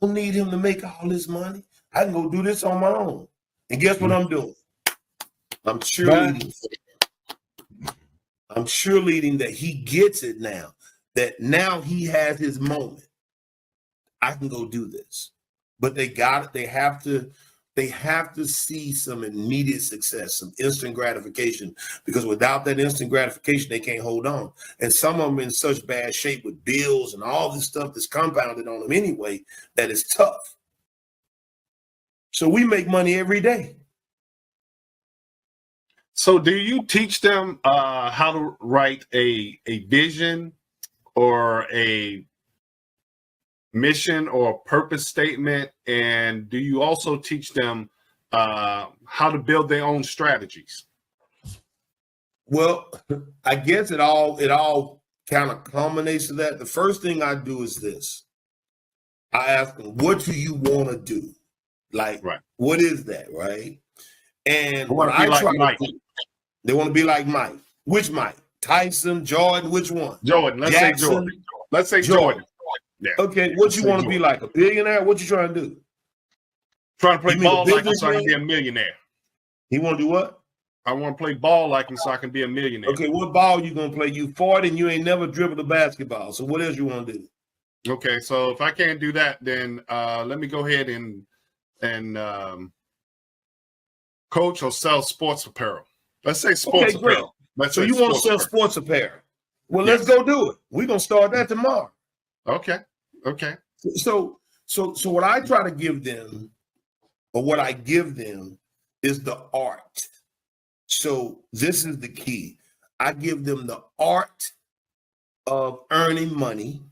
S3: I don't need him to make all this money. I can go do this on my own. And guess what I'm doing? I'm cheerleading. I'm cheerleading that he gets it now. That now he has his moment. I can go do this. But they got it. They have to see some immediate success, some instant gratification, because without that instant gratification, they can't hold on. And some of them in such bad shape with bills and all this stuff that's compounded on them anyway, that it's tough. So we make money every day.
S2: So do you teach them how to write a vision or a mission or purpose statement? And do you also teach them how to build their own strategies?
S3: Well, I guess it all kind of culminates to that. The first thing I do is this. I ask them, what do you want to do? Like, what is that, right? And
S2: they want to be like Mike.
S3: They want to be like Mike. Which Mike? Tyson, Jordan, which one?
S2: Jordan. Let's say Jordan. Let's say Jordan. Yeah.
S3: Okay, what you want to be like? A billionaire? What you trying to do?
S2: Trying to play ball like him so I can be a millionaire.
S3: He want to do what?
S2: I want to play ball like him so I can be a millionaire.
S3: Okay, what ball you gonna play? You 40 and you ain't never dribbled a basketball. So what else you want to do?
S2: Okay, so if I can't do that, then let me go ahead and coach, or sell sports apparel. Let's say sports apparel.
S3: So you want to sell sports apparel? Well, let's go do it. We're gonna start that tomorrow.
S2: Okay.
S3: So what I try to give them, or what I give them, is the art. So this is the key. I give them the art of earning money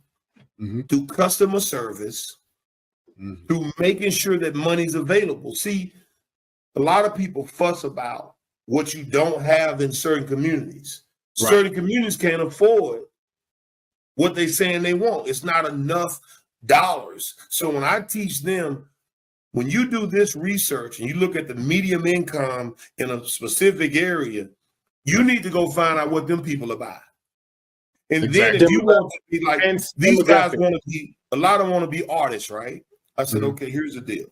S3: through customer service, through making sure that money's available. See, a lot of people fuss about what you don't have in certain communities. Right. Certain communities can't afford what they're saying they want. It's not enough dollars. So when I teach them, when you do this research and you look at the median income in a specific area, you need to go find out what them people are buying. And then if you want to be like, these guys want to be, a lot of them want to be artists, right? I said, okay, here's the deal.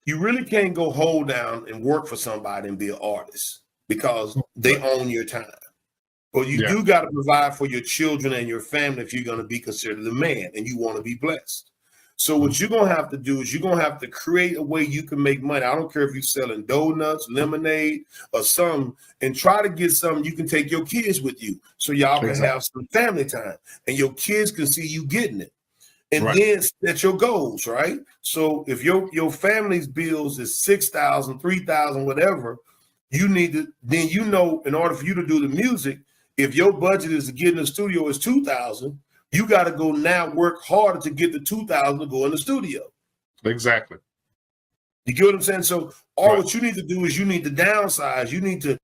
S3: You really can't go hold down and work for somebody and be an artist because they own your time. But you do got to provide for your children and your family if you're going to be considered a man and you want to be blessed. So what you're going to have to do is you're going to have to create a way you can make money. I don't care if you're selling donuts, lemonade, or something, and try to get something you can take your kids with you so y'all can have some family time and your kids can see you getting it. And then set your goals, right? So if your family's bills is $6,000, $3,000, whatever, you need to, then you know, in order for you to do the music, if your budget is to get in the studio is $2,000, you got to go now work harder to get the $2,000 to go in the studio.
S2: Exactly.
S3: You get what I'm saying? So what you need to do is you need to downsize. You need to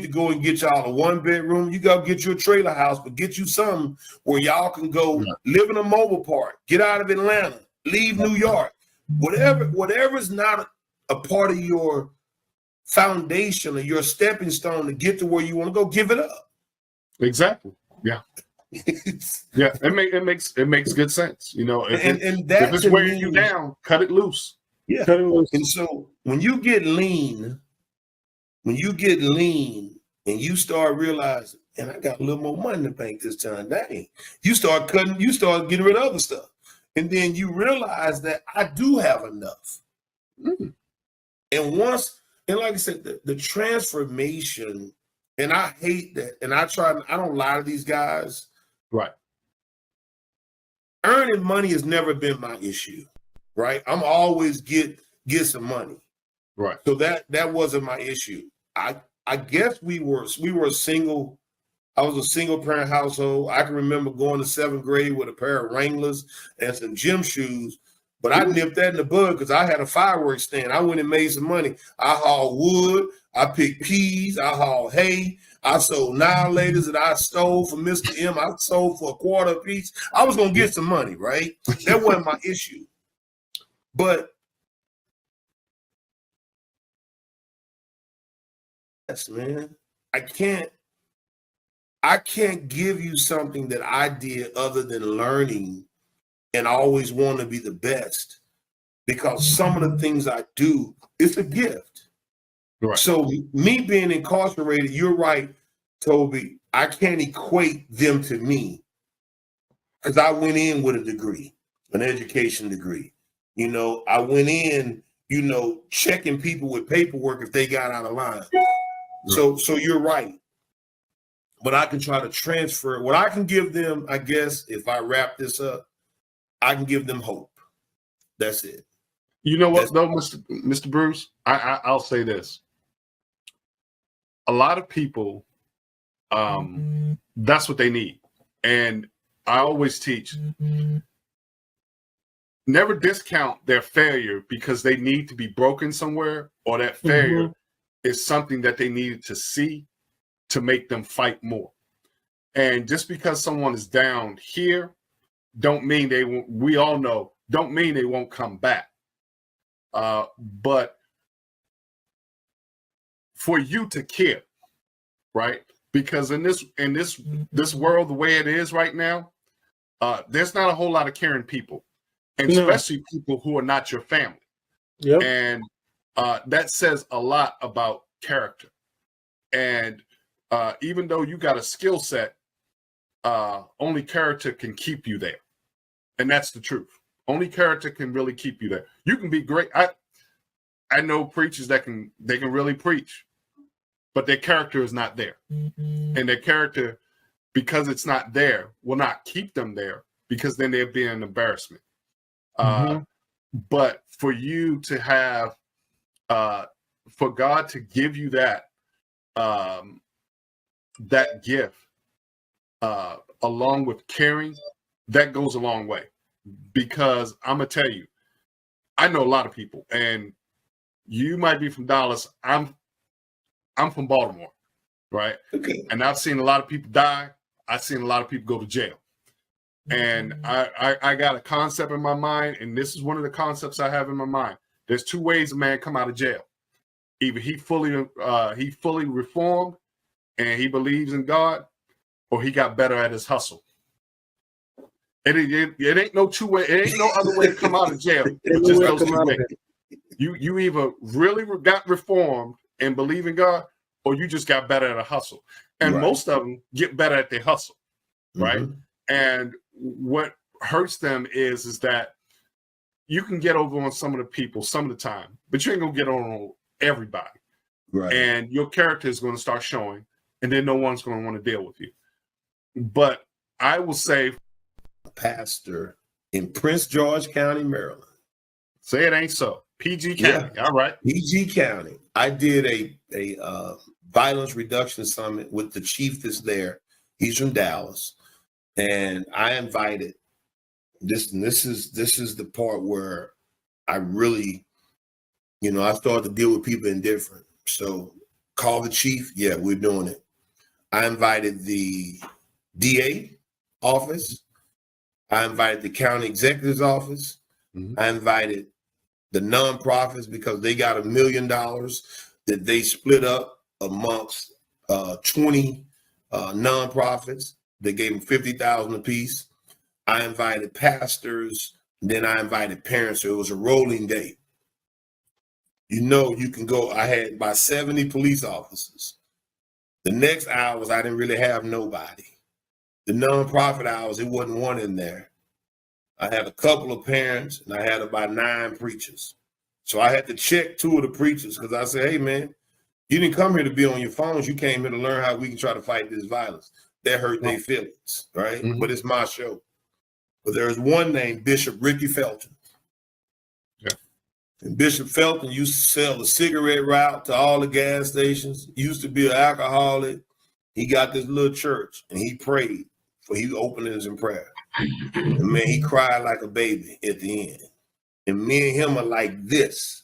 S3: go and get y'all a 1-bedroom. You got to get you a trailer house, but get you something where y'all can go live in a mobile park, get out of Atlanta, leave New York, whatever is not a part of your foundation or your stepping stone to get to where you want to go, give it up.
S2: Exactly. Yeah. Yeah. It makes good sense. You know, if it's wearing you down, cut it loose.
S3: Yeah. And so when you get lean and you start realizing, and I got a little more money in the bank this time, dang, you start getting rid of other stuff. And then you realize that I do have enough. And like I said, the transformation, and I hate that. And I don't lie to these guys.
S2: Right.
S3: Earning money has never been my issue. Right. I'm always get some money.
S2: Right.
S3: So that wasn't my issue. I guess we were a single. I was a single parent household. I can remember going to 7th grade with a pair of Wranglers and some gym shoes, but I nipped that in the bud because I had a fireworks stand. I went and made some money. I hauled wood. I picked peas. I hauled hay. I sold Nihilators that I stole from Mr. M. I sold for $0.25 a piece. I was going to get some money, right? That wasn't my issue. But yes, man, I can't give you something that I did other than learning and always want to be the best, because some of the things I do, it's a gift. Right. So me being incarcerated, you're right, Toby, I can't equate them to me because I went in with a degree, an education degree. You know, I went in, checking people with paperwork if they got out of line. Right. So you're right. But I can try to transfer. What I can give them, I guess, if I wrap this up, I can give them hope. That's it.
S2: You know what, though, Mr. Bruce? I'll say this. A lot of people, that's what they need. And I always teach, never discount their failure because they need to be broken somewhere, or that failure is something that they needed to see to make them fight more. And just because someone is down here, don't mean they won't, we all know, don't mean they won't come back. But for you to care, right? Because in this world, the way it is right now, there's not a whole lot of caring people. And especially people who are not your family. Yep. And that says a lot about character. And even though you got a skill set, only character can keep you there. And that's the truth. Only character can really keep you there. You can be great. I know preachers that can really preach, but their character is not there. And their character, because it's not there, will not keep them there, because then they'll be an embarrassment. But for you to have, for God to give you that gift, along with caring, that goes a long way. Because I'm gonna tell you, I know a lot of people, and you might be from Dallas. I'm from Baltimore, right?
S3: Okay.
S2: And I've seen a lot of people die. I've seen a lot of people go to jail. And I got a concept in my mind, and this is one of the concepts I have in my mind. There's two ways a man come out of jail. Either he fully reformed and he believes in God, or he got better at his hustle. It ain't no two way. It ain't no other way to come out of jail. It's just those two ways. You either really got reformed and believe in God, or you just got better at a hustle. And most of them get better at their hustle, right? And what hurts them is that you can get over on some of the people some of the time, but you ain't gonna get on everybody.
S3: Right.
S2: And your character is going to start showing, and then no one's going to want to deal with you. But I will say,
S3: pastor in Prince George County, Maryland.
S2: Say it ain't so. PG County. Yeah. All right.
S3: PG County. I did a violence reduction summit with the chief that's there. He's from Dallas. And I invited this, and this is the part where I really, I started to deal with people indifferent. So call the chief. Yeah, we're doing it. I invited the DA office. I invited the county executive's office. I invited the nonprofits, because they got $1 million that they split up amongst 20 nonprofits. They gave them $50,000 apiece. I invited pastors, then I invited parents. So it was a rolling day. You can go. I had about 70 police officers. The next hours, I didn't really have nobody. The nonprofit hours, it wasn't one in there. I had a couple of parents, and I had about 9 preachers. So I had to check 2 of the preachers, because I said, hey, man, you didn't come here to be on your phones. You came here to learn how we can try to fight this violence. That hurt their feelings, right? But it's my show. But there's one named Bishop Ricky Felton.
S2: Yeah.
S3: And Bishop Felton used to sell the cigarette route to all the gas stations. He used to be an alcoholic. He got this little church, and he prayed. He opened it in prayer. And man, he cried like a baby at the end. And me and him are like this.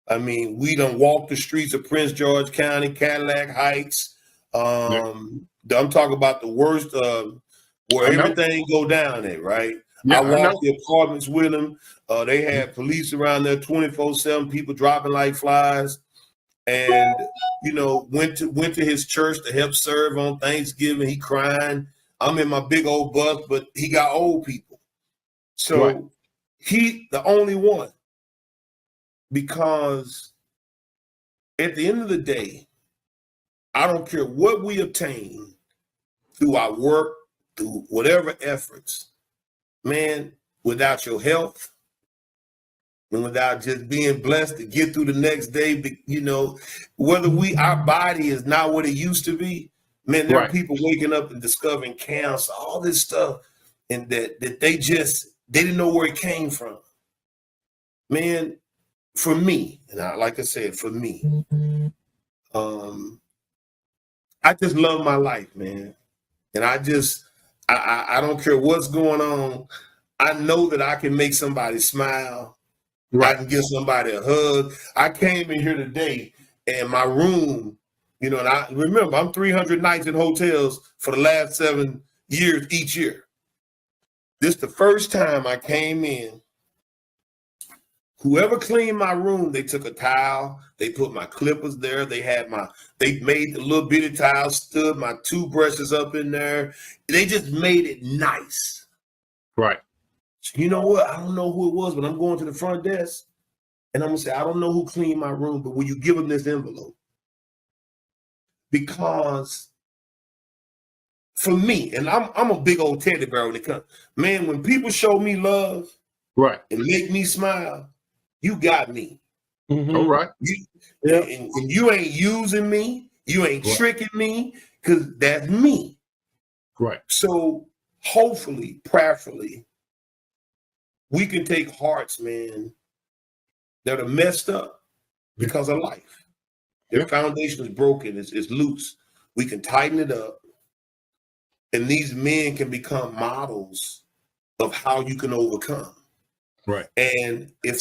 S3: I mean, we done walked the streets of Prince George County, Cadillac Heights. I'm talking about the worst where everything go down at, right? Yeah, I walked the apartments with him. They had police around there 24/7, people dropping like flies. And, went to his church to help serve on Thanksgiving. He crying. I'm in my big old bus, but he got old people. So he the only one. Because at the end of the day, I don't care what we obtain through our work, through whatever efforts, man, without your health and without just being blessed to get through the next day, whether our body is not what it used to be, man, there are people waking up and discovering cancer, all this stuff, and that they didn't know where it came from. Man, for me, and like I said, for me, I just love my life, man. And I don't care what's going on. I know that I can make somebody smile. I can give somebody a hug. I came in here today, and my room, and I remember I'm 300 nights in hotels for the last 7 years each year. This is the first time I came in. Whoever cleaned my room, they took a towel, they put my clippers there, they made the little bitty towel, stood my toothbrushes up in there. They just made it nice.
S2: Right.
S3: You know what? I don't know who it was, but I'm going to the front desk and I'm gonna say, I don't know who cleaned my room, but will you give them this envelope? Because for me, and I'm a big old teddy bear when it comes, man, when people show me love and make me smile, you got me.
S2: All right.
S3: And you ain't using me. You ain't tricking me, because that's me.
S2: Right.
S3: So hopefully, prayerfully, we can take hearts, man, that are messed up because of life. Their foundation is broken, it's loose. We can tighten it up. And these men can become models of how you can overcome.
S2: Right.
S3: And if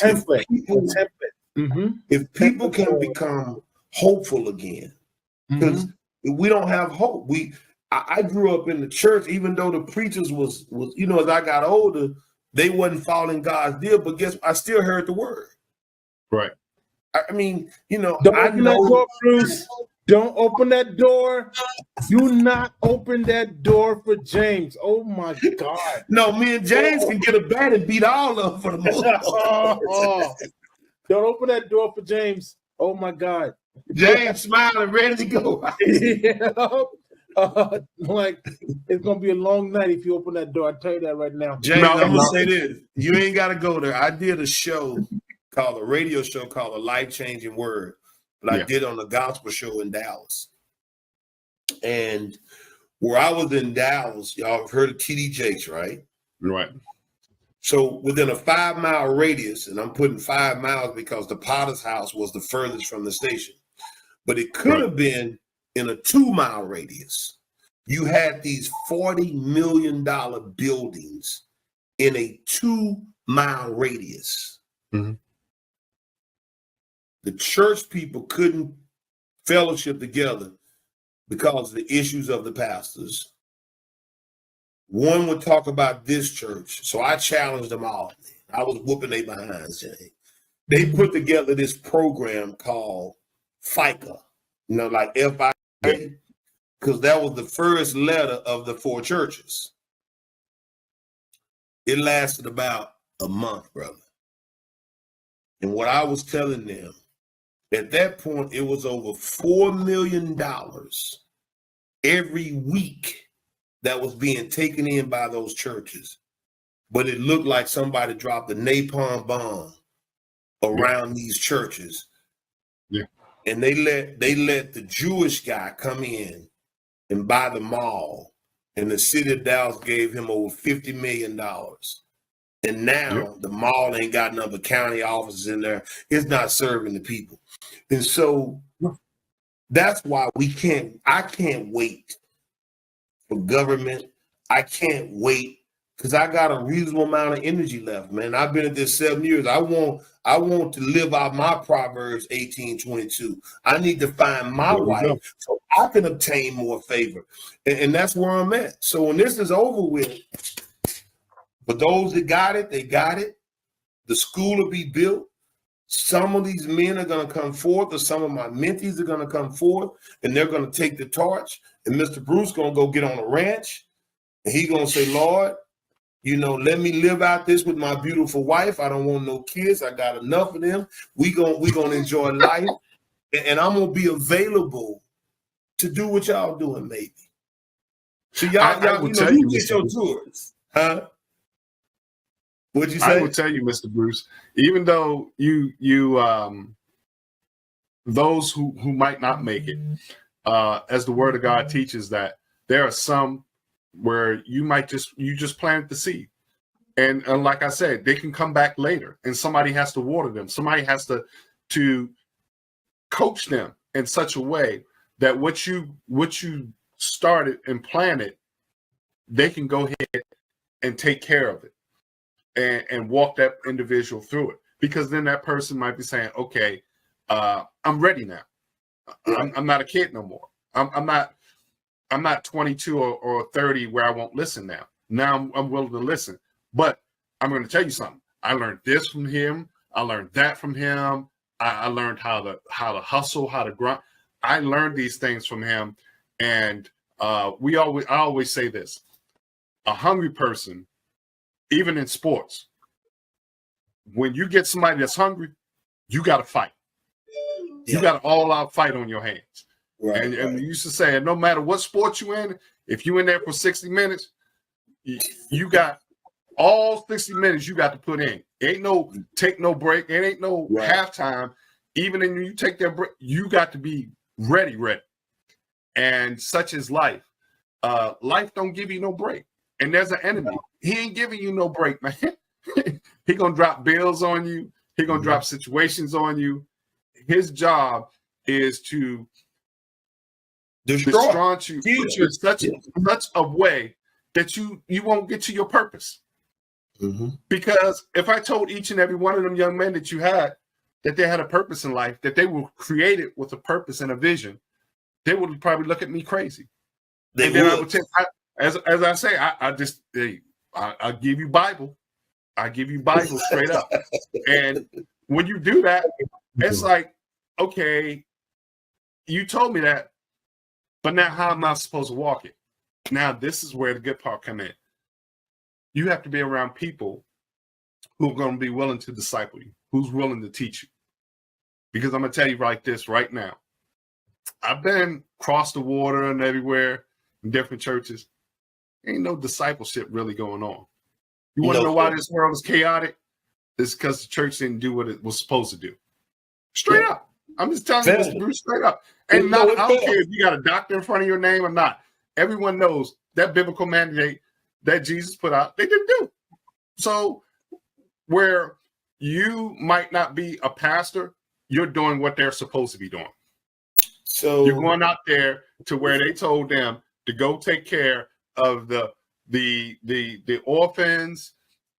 S3: people can become hopeful again, because we don't have hope. I grew up in the church, even though the preachers was as I got older, they wasn't following God's deal. But I still heard the word.
S2: Right.
S3: I mean,
S4: Don't open that door, Bruce. Don't open that door. Do not open that door for James. Oh my God.
S3: No, me and James can get a bat and beat all of them for the most part.
S4: Don't open that door for James. Oh my God.
S3: James smiling, ready to go.
S4: Like, it's gonna be a long night if you open that door. I tell you that right now.
S3: James, I'm gonna say this: you ain't got to go there. I did a radio show called "A Life Changing Word," that I did on a gospel show in Dallas. And where I was in Dallas, y'all have heard of TD Jakes, right?
S2: Right.
S3: So within a 5-mile radius, and I'm putting 5 miles because the Potter's house was the furthest from the station, but it could have been in a 2-mile radius. You had these $40 million buildings in a 2-mile radius.
S2: Mm-hmm.
S3: The church people couldn't fellowship together because of the issues of the pastors. One would talk about this church, so I challenged them all. I was whooping their behinds. They put together this program called FICA, like FICA, because that was the first letter of the 4 churches. It lasted about a month, brother. And what I was telling them, at that point, it was over $4 million every week that was being taken in by those churches. But it looked like somebody dropped a napalm bomb around these churches.
S2: Yeah.
S3: And they let the Jewish guy come in and buy the mall. And the city of Dallas gave him over $50 million. And now the mall ain't got none but county offices in there. It's not serving the people. And so that's why I can't wait for government. I can't wait because I got a reasonable amount of energy left, man. I've been at this 7 years. I want to live out my Proverbs 18:22. I need to find my wife so I can obtain more favor. And that's where I'm at. So when this is over with, for those that got it, they got it. The school will be built. Some of these men are going to come forth, or some of my mentees are going to come forth, and they're going to take the torch. And Mr. Bruce going to go get on a ranch, and he's going to say, Lord, let me live out this with my beautiful wife. I don't want no kids. I got enough of them. We gonna enjoy life, and I'm going to be available to do what y'all doing, maybe. So y'all you get your tours, huh? What'd you say?
S2: I will tell you, Mr. Bruce, even though you those who might not make it, as the word of God teaches, that there are some where you just planted the seed. And like I said, they can come back later and somebody has to water them. Somebody has to coach them in such a way that what you started and planted, they can go ahead and take care of it. And walk that individual through it, because then that person might be saying, okay, I'm ready now. I'm not a kid no more. I'm not 22 or 30 where I won't listen now. Now I'm willing to listen. But I'm going to tell you something. I learned this from him. I learned that from him. I learned how to hustle, how to grind. I learned these things from him. And I always say this: a hungry person, even in sports, when you get somebody that's hungry, you got to fight. Yeah. You got an all-out fight on your hands. Right, and we used to say, no matter what sport you in, if you in there for 60 minutes, you got all 60 minutes you got to put in. Ain't no take no break. It ain't no halftime. even when you take their break, you got to be ready. And such is life. Life don't give you no break. And there's an enemy. He ain't giving you no break, man. He gonna drop bills on you. He gonna drop situations on you. His job is to destroy you in such a way that you won't get to your purpose. Because if I told each and every one of them young men that you had that they had a purpose in life, that they were created with a purpose and a vision, they would probably look at me crazy. Then I would take, as I say, I give you Bible. I give you Bible straight up. And when you do that, it's like, okay, you told me that, but now how am I supposed to walk it? Now this is where the good part come in. You have to be around people who are going to be willing to disciple you, who's willing to teach you. Because I'm going to tell you like this right now. I've been across the water and everywhere in different churches. Ain't no discipleship really going on. You want to know why this world is chaotic? It's because the church didn't do what it was supposed to do. Straight up. I'm just telling you this, Bruce, straight up. And I don't care if you got a doctor in front of your name or not. Everyone knows that biblical mandate that Jesus put out, they didn't do. So where you might not be a pastor, you're doing what they're supposed to be doing. So you're going out there to where they told them to go take care of the orphans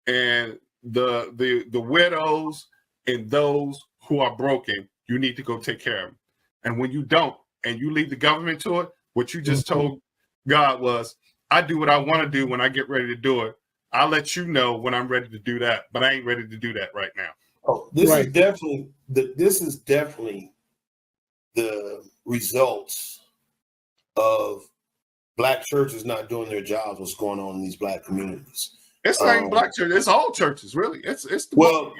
S2: and the widows and those who are broken. You need to go take care of them. And when you don't, and you leave the government to it, what you just told God was, I do what I want to do when I get ready to do it. I'll let you know when I'm ready to do that, but I ain't ready to do that right now.
S3: Oh, this is definitely the results of Black churches not doing their jobs. What's going on in these Black communities?
S2: It's not even Black churches. It's all churches, really. It's the
S3: but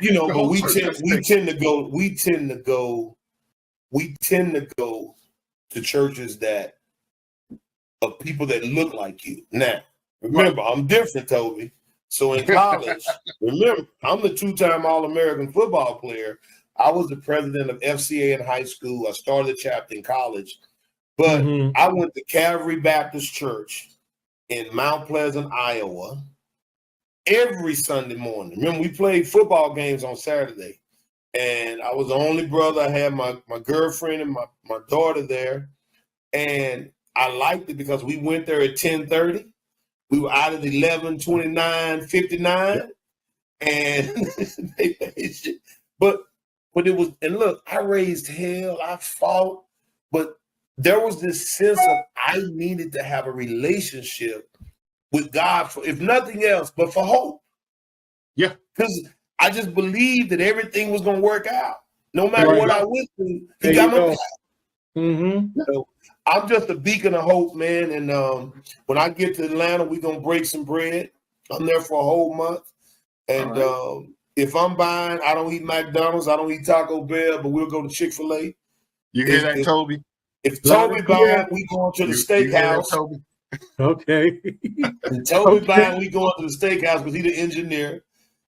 S3: we tend to go to churches that of people that look like you. Now, remember, I'm different, Toby. So in college, remember, I'm the 2-time All-American football player. I was the president of FCA in high school. I started a chapter in college. But I went to Calvary Baptist Church in Mount Pleasant, Iowa, every Sunday morning. Remember, we played football games on Saturday. And I was the only brother. I had my girlfriend and my daughter there. And I liked it because we went there at 10:30. We were out at 11:29:59. And but it was, and look, I raised hell, I fought, but there was this sense of I needed to have a relationship with God for, if nothing else, but for hope.
S2: Yeah.
S3: Because I just believed that everything was going to work out. No matter what I went through, he got my back. So I'm just a beacon of hope, man. And when I get to Atlanta, we're going to break some bread. I'm there for a whole month. And if I'm buying, I don't eat McDonald's, I don't eat Taco Bell, but we'll go to Chick-fil-A.
S2: You hear that, Toby?
S3: If Toby buying, we going to the steakhouse.
S4: Okay.
S3: If Toby buying, we going to the steakhouse because he's the engineer.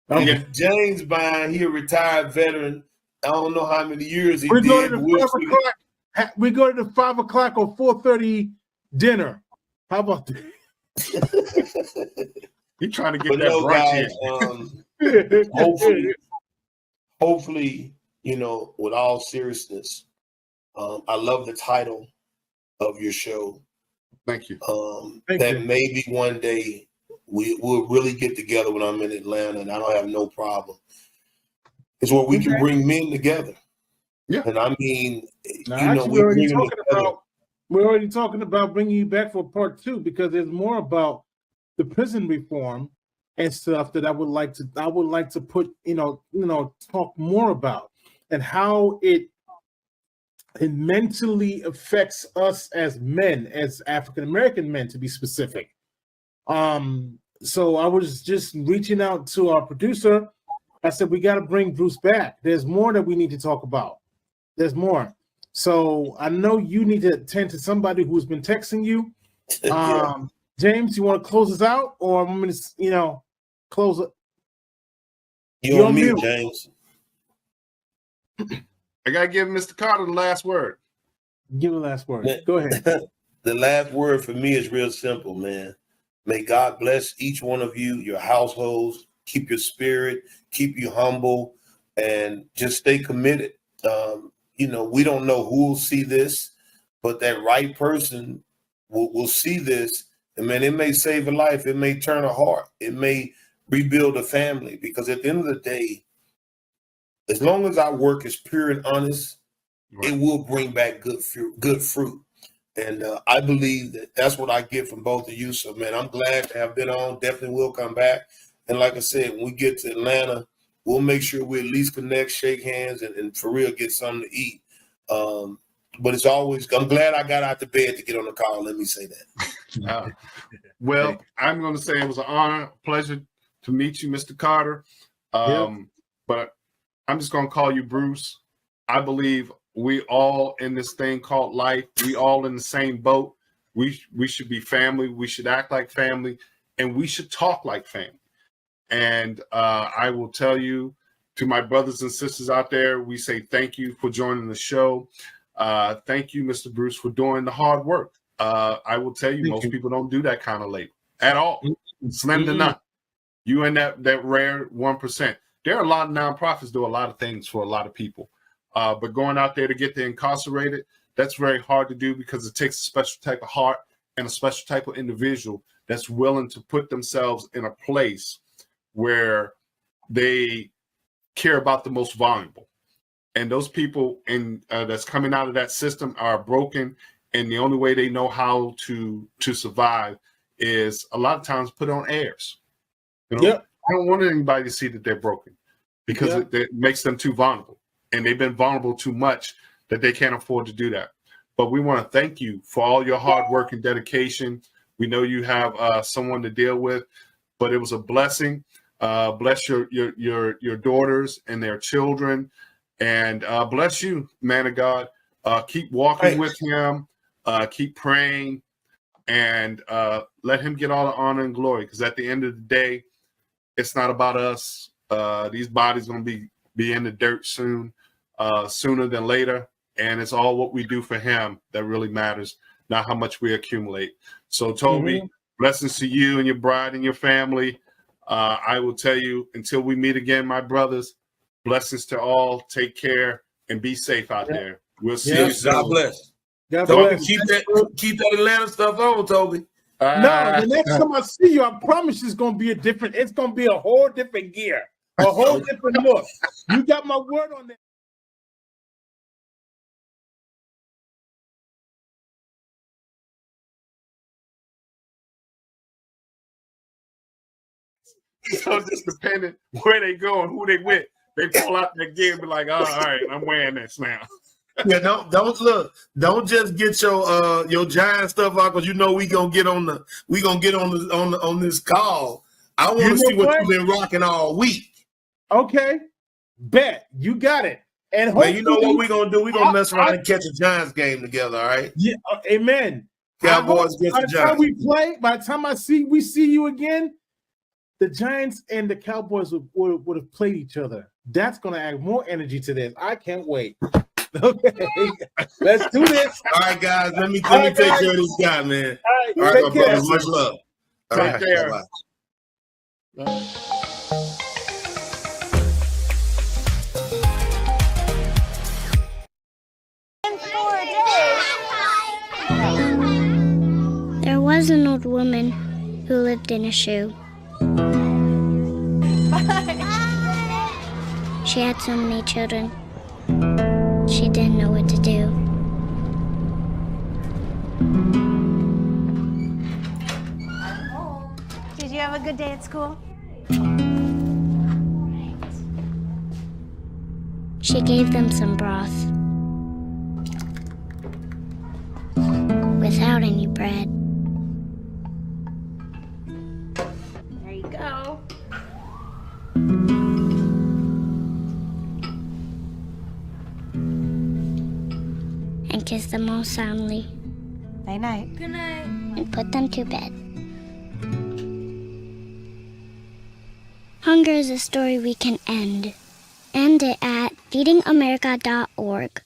S3: And if James buying, he a retired veteran. I don't know how many years he did.
S4: We go to the 5 o'clock or 4:30 dinner. How about that?
S2: You're trying to get that brunch
S3: in. Hopefully, with all seriousness, I love the title of your show.
S2: Thank you.
S3: Maybe one day we'll really get together when I'm in Atlanta, and I don't have no problem. It's where we can bring men together.
S2: Yeah.
S3: And I mean,
S4: we're already talking about bringing you back for part 2 because there's more about the prison reform and stuff that I would like to put, talk more about and how it mentally affects us as men, as African-American men, to be specific. So I was just reaching out to our producer. I said, we got to bring Bruce back. There's more that we need to talk about. There's more. So I know you need to attend to somebody who's been texting you. James, you want to close us out, or I'm going to, close it?
S3: You're on mute, James.
S2: I gotta give Mr. Carter the last word.
S4: Give the last word. Go ahead.
S3: The last word for me is real simple, man. May God bless each one of you, your households, keep your spirit, keep you humble, and just stay committed. We don't know who will see this, but that right person will see this. And man, it may save a life. It may turn a heart. It may rebuild a family. Because at the end of the day, as long as our work is pure and honest, it will bring back good fruit. And I believe that's what I get from both of you. So, man, I'm glad to have been on. Definitely will come back. And like I said, when we get to Atlanta, we'll make sure we at least connect, shake hands, and for real get something to eat. But it's always, I'm glad I got out the bed to get on the call. Let me say that.
S2: Well, I'm going to say it was an honor, pleasure to meet you, Mr. Carter. But I'm just going to call you Bruce. I believe we all in this thing called life. We all in the same boat. We should be family. We should act like family, and we should talk like family. And I will tell you, to my brothers and sisters out there, we say thank you for joining the show. Thank you, Mr. Bruce, for doing the hard work. I will tell you, most people don't do that kind of labor at all. Slim to none. You in that rare 1%. There are a lot of nonprofits do a lot of things for a lot of people. But going out there to get the incarcerated, that's very hard to do because it takes a special type of heart and a special type of individual that's willing to put themselves in a place where they care about the most vulnerable. And those people that's coming out of that system are broken, and the only way they know how to survive is a lot of times put on airs. I don't want anybody to see that they're broken because it makes them too vulnerable. And they've been vulnerable too much that they can't afford to do that. But we want to thank you for all your hard work and dedication. We know you have someone to deal with, but it was a blessing. Bless your daughters and their children, and bless you, man of God. Keep walking with him. Keep praying, and let him get all the honor and glory. Because at the end of the day, it's not about us. These bodies going to be in the dirt soon. Sooner than later, and it's all what we do for him that really matters, not how much we accumulate. So Toby, blessings to you and your bride and your family. I will tell you, until we meet again, my brothers, blessings to all. Take care and be safe out there. We'll see you soon.
S3: God bless. Toby, keep that Atlanta stuff on, Toby.
S4: No, the next time I see you, I promise it's gonna be it's gonna be a whole different gear, a whole different look. You got my word on that.
S2: So just depending where they go and who they with, they pull out their gear and be like, all right, I'm wearing this now.
S3: Yeah, don't just get your giant stuff out, because we gonna get on this call. I want to see what you've been rocking all week.
S4: Okay, bet you got it. And
S3: man, you know what we're gonna do? We're gonna mess around and catch a Giants game together. All right?
S4: Yeah, amen.
S3: Cowboys against the Giants.
S4: By the time we see you again, the Giants and the Cowboys would have played each other. That's going to add more energy to this. I can't wait. Okay, let's do this.
S3: All right, guys. Let me take care of this guy, man.
S4: All right,
S3: my brothers. Much love. All right,
S2: take care.
S3: Bye-bye.
S5: There was an old woman who lived in a shoe. She had so many children, she didn't know what to do.
S6: Did you have a good day at school?
S5: She gave them some broth without any bread.
S6: There you go.
S5: And kissed them all soundly.
S6: Night night.
S5: Good night. And put them to bed. Hunger is a story we can end. End it at feedingamerica.org.